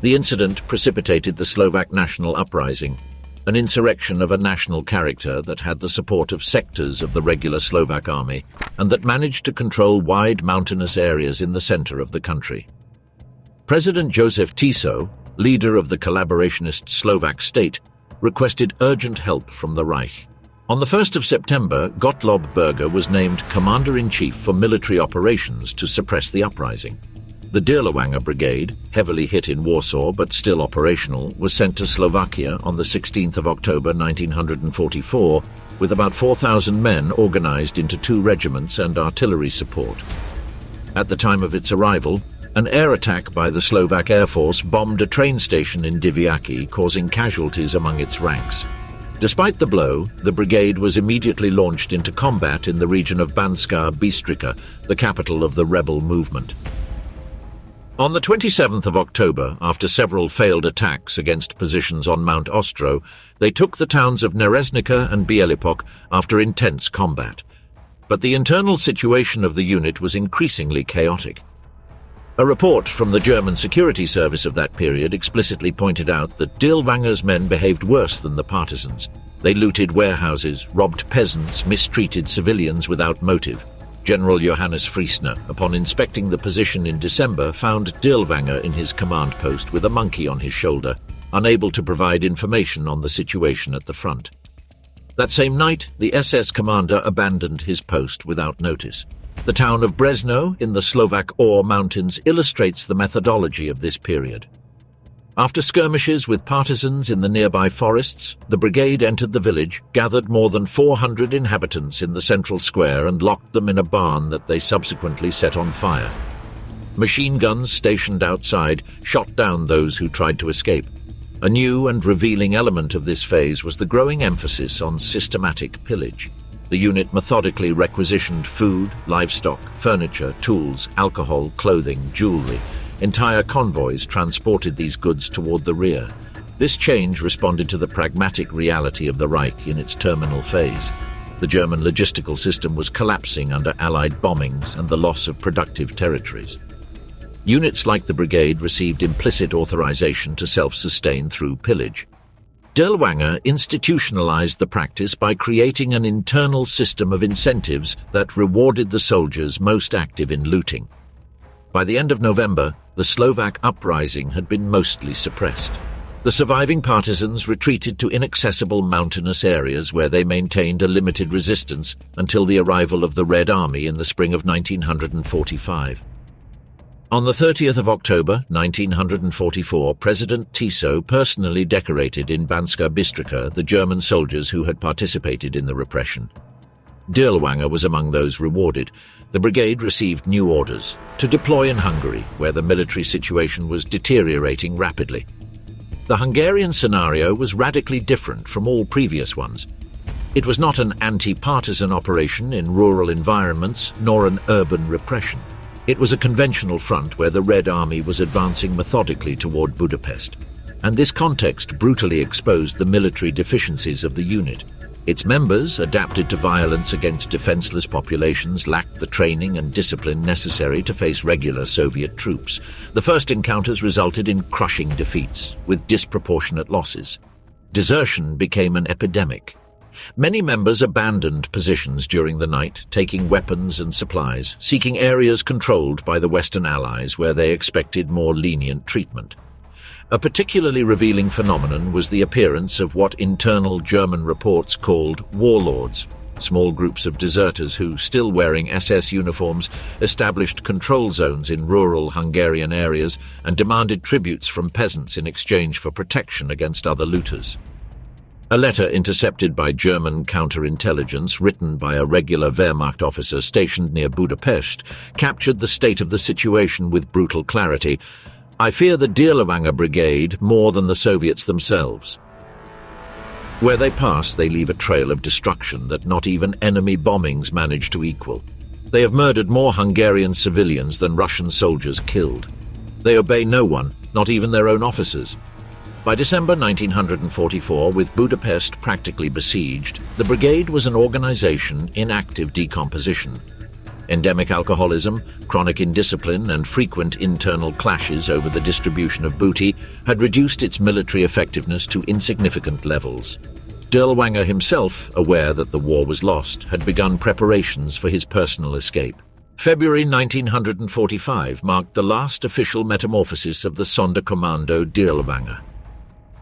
The incident precipitated the Slovak national uprising, an insurrection of a national character that had the support of sectors of the regular Slovak army and that managed to control wide mountainous areas in the center of the country. President Joseph Tiso, leader of the collaborationist Slovak state, requested urgent help from the Reich. On the 1st of September, Gottlob Berger was named Commander-in-Chief for military operations to suppress the uprising. The Dirlewanger Brigade, heavily hit in Warsaw but still operational, was sent to Slovakia on the 16th of October 1944, with about 4,000 men organized into 2 regiments and artillery support. At the time of its arrival, an air attack by the Slovak Air Force bombed a train station in Diviaki, causing casualties among its ranks. Despite the blow, the brigade was immediately launched into combat in the region of Banska Bystrica, the capital of the rebel movement. On the 27th of October, after several failed attacks against positions on Mount Ostro, they took the towns of Nereznica and Bielipok after intense combat. But the internal situation of the unit was increasingly chaotic. A report from the German security service of that period explicitly pointed out that Dirlewanger's men behaved worse than the partisans. They looted warehouses, robbed peasants, mistreated civilians without motive. General Johannes Friesner, upon inspecting the position in December, found Dirlewanger in his command post with a monkey on his shoulder, unable to provide information on the situation at the front. That same night, the SS commander abandoned his post without notice. The town of Brezno in the Slovak Ore Mountains illustrates the methodology of this period. After skirmishes with partisans in the nearby forests, the brigade entered the village, gathered more than 400 inhabitants in the central square and locked them in a barn that they subsequently set on fire. Machine guns stationed outside shot down those who tried to escape. A new and revealing element of this phase was the growing emphasis on systematic pillage. The unit methodically requisitioned food, livestock, furniture, tools, alcohol, clothing, jewelry. Entire convoys transported these goods toward the rear. This change responded to the pragmatic reality of the Reich in its terminal phase. The German logistical system was collapsing under Allied bombings and the loss of productive territories. Units like the brigade received implicit authorization to self-sustain through pillage. Dirlewanger institutionalized the practice by creating an internal system of incentives that rewarded the soldiers most active in looting. By the end of November, the Slovak uprising had been mostly suppressed. The surviving partisans retreated to inaccessible mountainous areas where they maintained a limited resistance until the arrival of the Red Army in the spring of 1945. On the 30th of October, 1944, President Tiso personally decorated in Banska Bystrica the German soldiers who had participated in the repression. Dirlewanger was among those rewarded. The brigade received new orders to deploy in Hungary, where the military situation was deteriorating rapidly. The Hungarian scenario was radically different from all previous ones. It was not an anti-partisan operation in rural environments, nor an urban repression. It was a conventional front where the Red Army was advancing methodically toward Budapest, and this context brutally exposed the military deficiencies of the unit. Its members, adapted to violence against defenseless populations, lacked the training and discipline necessary to face regular Soviet troops. The first encounters resulted in crushing defeats, with disproportionate losses. Desertion became an epidemic. Many members abandoned positions during the night, taking weapons and supplies, seeking areas controlled by the Western Allies where they expected more lenient treatment. A particularly revealing phenomenon was the appearance of what internal German reports called warlords, small groups of deserters who, still wearing SS uniforms, established control zones in rural Hungarian areas and demanded tributes from peasants in exchange for protection against other looters. A letter intercepted by German counterintelligence, written by a regular Wehrmacht officer stationed near Budapest, captured the state of the situation with brutal clarity. "I fear the Dirlewanger Brigade more than the Soviets themselves. Where they pass, they leave a trail of destruction that not even enemy bombings manage to equal. They have murdered more Hungarian civilians than Russian soldiers killed. They obey no one, not even their own officers." By December 1944, with Budapest practically besieged, the brigade was an organization in active decomposition. Endemic alcoholism, chronic indiscipline, and frequent internal clashes over the distribution of booty had reduced its military effectiveness to insignificant levels. Dirlewanger himself, aware that the war was lost, had begun preparations for his personal escape. February 1945 marked the last official metamorphosis of the Sonderkommando Dirlewanger.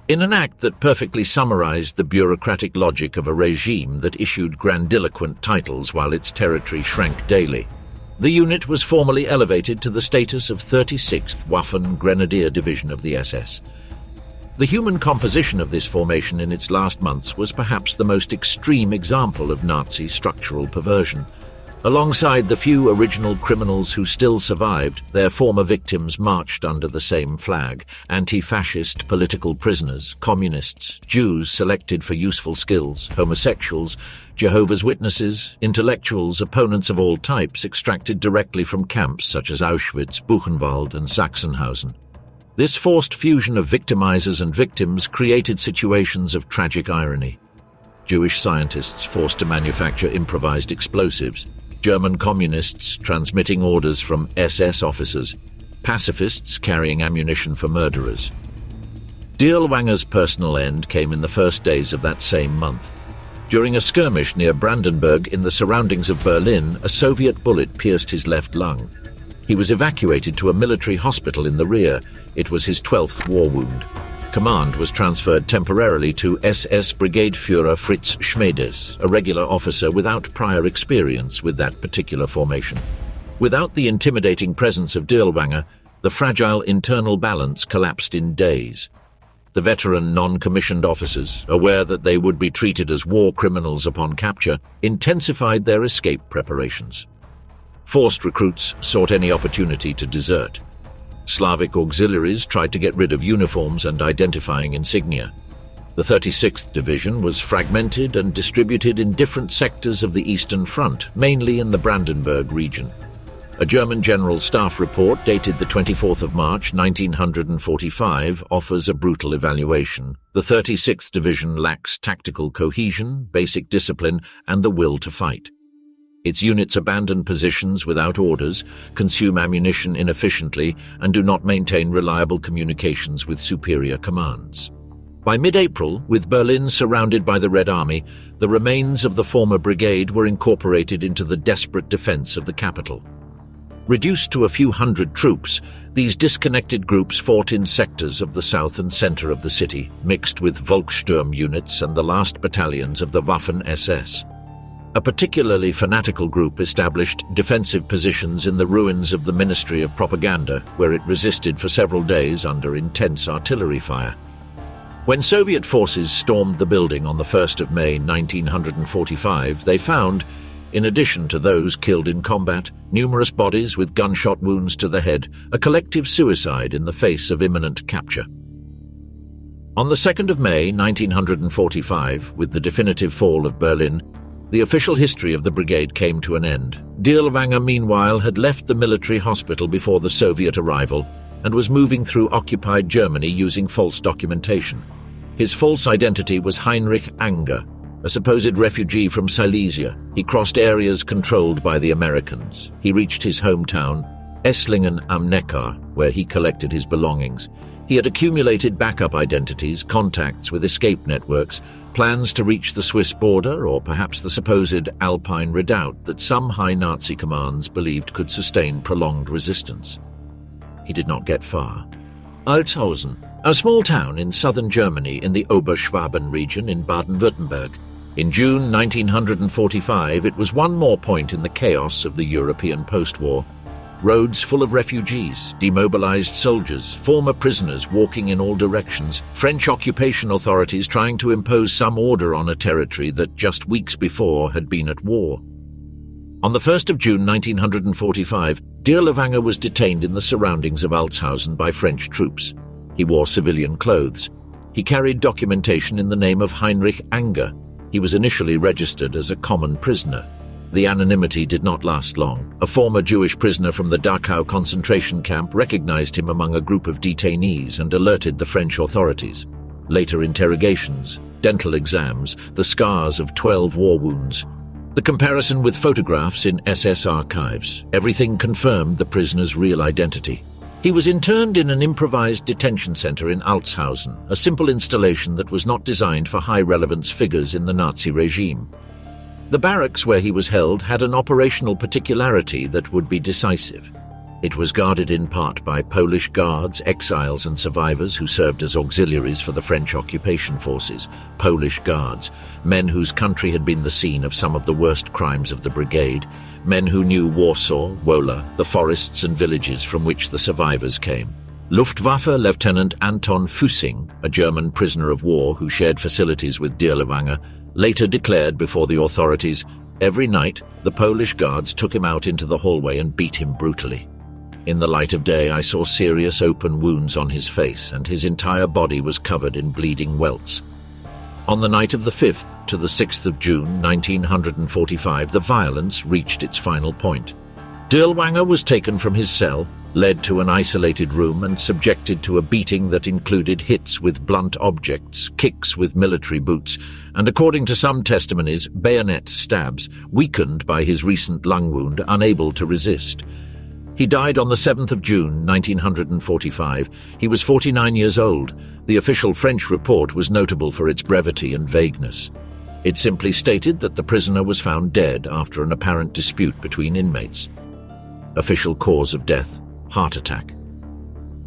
In an act that perfectly summarized the bureaucratic logic of a regime that issued grandiloquent titles while its territory shrank daily, the unit was formally elevated to the status of 36th Waffen Grenadier Division of the SS. The human composition of this formation in its last months was perhaps the most extreme example of Nazi structural perversion. Alongside the few original criminals who still survived, their former victims marched under the same flag: anti-fascist political prisoners, communists, Jews selected for useful skills, homosexuals, Jehovah's Witnesses, intellectuals, opponents of all types extracted directly from camps such as Auschwitz, Buchenwald, and Sachsenhausen. This forced fusion of victimizers and victims created situations of tragic irony. Jewish scientists forced to manufacture improvised explosives, German communists transmitting orders from SS officers, pacifists carrying ammunition for murderers. Dirlewanger's personal end came in the first days of that same month. During a skirmish near Brandenburg in the surroundings of Berlin, a Soviet bullet pierced his left lung. He was evacuated to a military hospital in the rear. It was his 12th war wound. Command was transferred temporarily to SS Brigade Führer Fritz Schmedes, a regular officer without prior experience with that particular formation. Without the intimidating presence of Dirlewanger, the fragile internal balance collapsed in days. The veteran non-commissioned officers, aware that they would be treated as war criminals upon capture, intensified their escape preparations. Forced recruits sought any opportunity to desert. Slavic auxiliaries tried to get rid of uniforms and identifying insignia. The 36th Division was fragmented and distributed in different sectors of the Eastern Front, mainly in the Brandenburg region. A German General Staff report dated the 24th of March 1945 offers a brutal evaluation. The 36th Division lacks tactical cohesion, basic discipline, and the will to fight. Its units abandon positions without orders, consume ammunition inefficiently, and do not maintain reliable communications with superior commands. By mid-April, with Berlin surrounded by the Red Army, the remains of the former brigade were incorporated into the desperate defense of the capital. Reduced to a few hundred troops, these disconnected groups fought in sectors of the south and center of the city, mixed with Volkssturm units and the last battalions of the Waffen-SS. A particularly fanatical group established defensive positions in the ruins of the Ministry of Propaganda, where it resisted for several days under intense artillery fire. When Soviet forces stormed the building on the 1st of May 1945, they found, in addition to those killed in combat, numerous bodies with gunshot wounds to the head, a collective suicide in the face of imminent capture. On the 2nd of May 1945, with the definitive fall of Berlin, the official history of the brigade came to an end. Dirlewanger, meanwhile, had left the military hospital before the Soviet arrival and was moving through occupied Germany using false documentation. His false identity was Heinrich Anger, a supposed refugee from Silesia. He crossed areas controlled by the Americans. He reached his hometown, Esslingen am Neckar, where he collected his belongings. He had accumulated backup identities, contacts with escape networks, plans to reach the Swiss border, or perhaps the supposed Alpine redoubt that some high Nazi commands believed could sustain prolonged resistance. He did not get far. Altshausen, a small town in southern Germany in the Oberschwaben region in Baden-Württemberg. In June 1945, it was one more point in the chaos of the European post-war. Roads full of refugees, demobilized soldiers, former prisoners walking in all directions, French occupation authorities trying to impose some order on a territory that just weeks before had been at war. On the 1st of June 1945, Dirlewanger was detained in the surroundings of Altshausen by French troops. He wore civilian clothes. He carried documentation in the name of Heinrich Anger. He was initially registered as a common prisoner. The anonymity did not last long. A former Jewish prisoner from the Dachau concentration camp recognized him among a group of detainees and alerted the French authorities. Later interrogations, dental exams, the scars of 12 war wounds. The comparison with photographs in SS archives. Everything confirmed the prisoner's real identity. He was interned in an improvised detention center in Altshausen, a simple installation that was not designed for high-relevance figures in the Nazi regime. The barracks where he was held had an operational particularity that would be decisive. It was guarded in part by Polish guards, exiles and survivors who served as auxiliaries for the French occupation forces. Polish guards, men whose country had been the scene of some of the worst crimes of the brigade, men who knew Warsaw, Wola, the forests and villages from which the survivors came. Luftwaffe Lieutenant Anton Füssing, a German prisoner of war who shared facilities with Dirlewanger, later declared before the authorities, every night the Polish guards took him out into the hallway and beat him brutally. In the light of day I saw serious open wounds on his face, and his entire body was covered in bleeding welts. On the night of the 5th to the 6th of June 1945, the violence reached its final point. Dirlewanger was taken from his cell, led to an isolated room and subjected to a beating that included hits with blunt objects, kicks with military boots, and according to some testimonies, bayonet stabs, weakened by his recent lung wound, unable to resist. He died on the 7th of June 1945. He was 49 years old. The official French report was notable for its brevity and vagueness. It simply stated that the prisoner was found dead after an apparent dispute between inmates. Official cause of death: heart attack.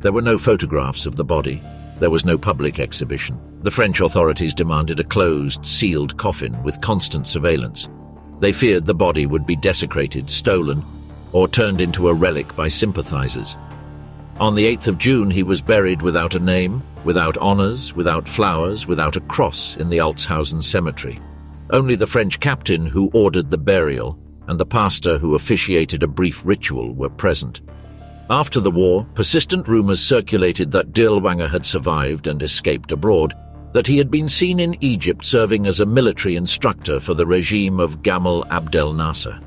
There were no photographs of the body. There was no public exhibition. The French authorities demanded a closed, sealed coffin with constant surveillance. They feared the body would be desecrated, stolen, or turned into a relic by sympathizers. On the 8th of June, he was buried without a name, without honors, without flowers, without a cross in the Altshausen cemetery. Only the French captain who ordered the burial and the pastor who officiated a brief ritual were present. After the war, persistent rumors circulated that Dirlewanger had survived and escaped abroad, that he had been seen in Egypt serving as a military instructor for the regime of Gamal Abdel Nasser.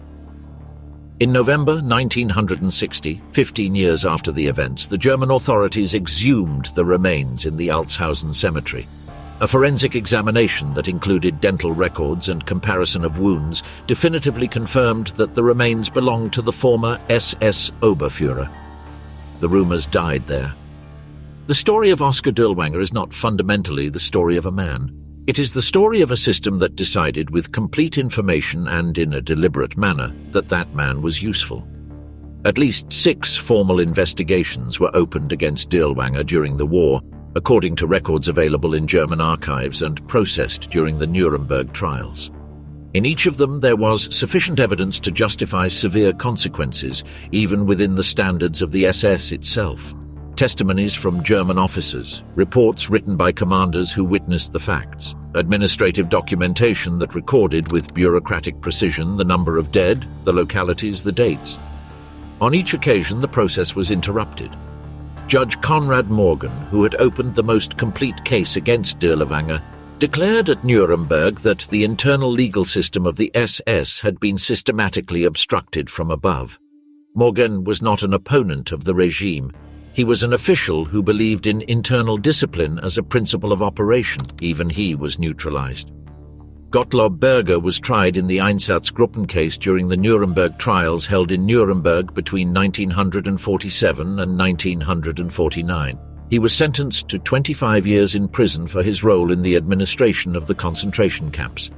In November 1960, 15 years after the events, the German authorities exhumed the remains in the Altshausen cemetery. A forensic examination that included dental records and comparison of wounds definitively confirmed that the remains belonged to the former SS Oberführer. The rumors died there. The story of Oskar Dirlewanger is not fundamentally the story of a man. It is the story of a system that decided with complete information and in a deliberate manner that that man was useful. At least 6 formal investigations were opened against Dirlewanger during the war, according to records available in German archives and processed during the Nuremberg trials. In each of them, there was sufficient evidence to justify severe consequences, even within the standards of the SS itself. Testimonies from German officers, reports written by commanders who witnessed the facts, administrative documentation that recorded with bureaucratic precision the number of dead, the localities, the dates. On each occasion, the process was interrupted. Judge Konrad Morgan, who had opened the most complete case against Dirlewanger, declared at Nuremberg that the internal legal system of the SS had been systematically obstructed from above. Morgan was not an opponent of the regime. He was an official who believed in internal discipline as a principle of operation. Even he was neutralized. Gottlob Berger was tried in the Einsatzgruppen case during the Nuremberg trials held in Nuremberg between 1947 and 1949. He was sentenced to 25 years in prison for his role in the administration of the concentration camps.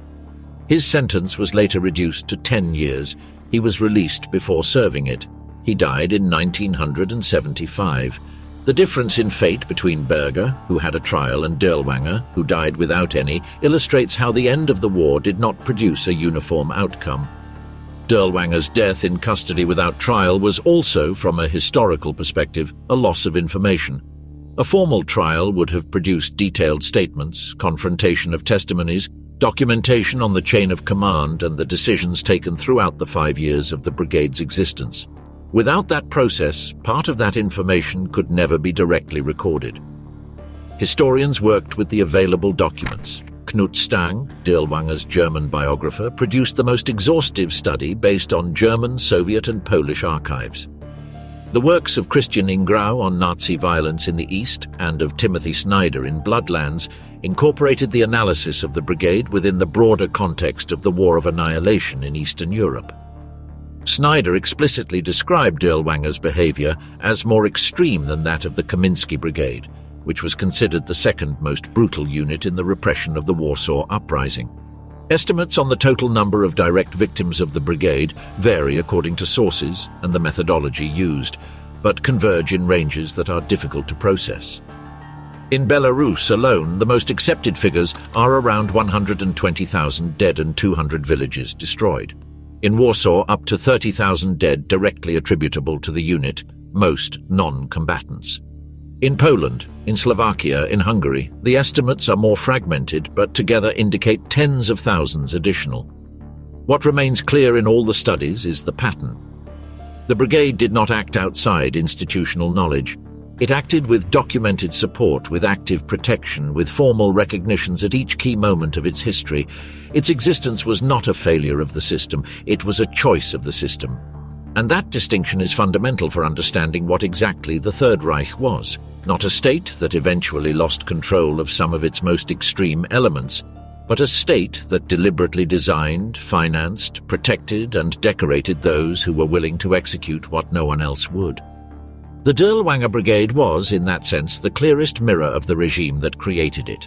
His sentence was later reduced to 10 years. He was released before serving it. He died in 1975. The difference in fate between Berger, who had a trial, and Dirlewanger, who died without any, illustrates how the end of the war did not produce a uniform outcome. Dirlewanger's death in custody without trial was also, from a historical perspective, a loss of information. A formal trial would have produced detailed statements, confrontation of testimonies, documentation on the chain of command and the decisions taken throughout the 5 years of the brigade's existence. Without that process, part of that information could never be directly recorded. Historians worked with the available documents. Knut Stang, Dirlewanger's German biographer, produced the most exhaustive study based on German, Soviet and Polish archives. The works of Christian Ingrau on Nazi violence in the East and of Timothy Snyder in Bloodlands incorporated the analysis of the brigade within the broader context of the War of Annihilation in Eastern Europe. Snyder explicitly described Dirlewanger's behavior as more extreme than that of the Kaminsky Brigade, which was considered the second most brutal unit in the repression of the Warsaw Uprising. Estimates on the total number of direct victims of the brigade vary according to sources and the methodology used, but converge in ranges that are difficult to process. In Belarus alone, the most accepted figures are around 120,000 dead and 200 villages destroyed. In Warsaw, up to 30,000 dead directly attributable to the unit, most non-combatants. In Poland, in Slovakia, in Hungary, the estimates are more fragmented but together indicate tens of thousands additional. What remains clear in all the studies is the pattern. The brigade did not act outside institutional knowledge. It acted with documented support, with active protection, with formal recognitions at each key moment of its history. Its existence was not a failure of the system, it was a choice of the system. And that distinction is fundamental for understanding what exactly the Third Reich was. Not a state that eventually lost control of some of its most extreme elements, but a state that deliberately designed, financed, protected, and decorated those who were willing to execute what no one else would. The Dirlewanger Brigade was, in that sense, the clearest mirror of the regime that created it.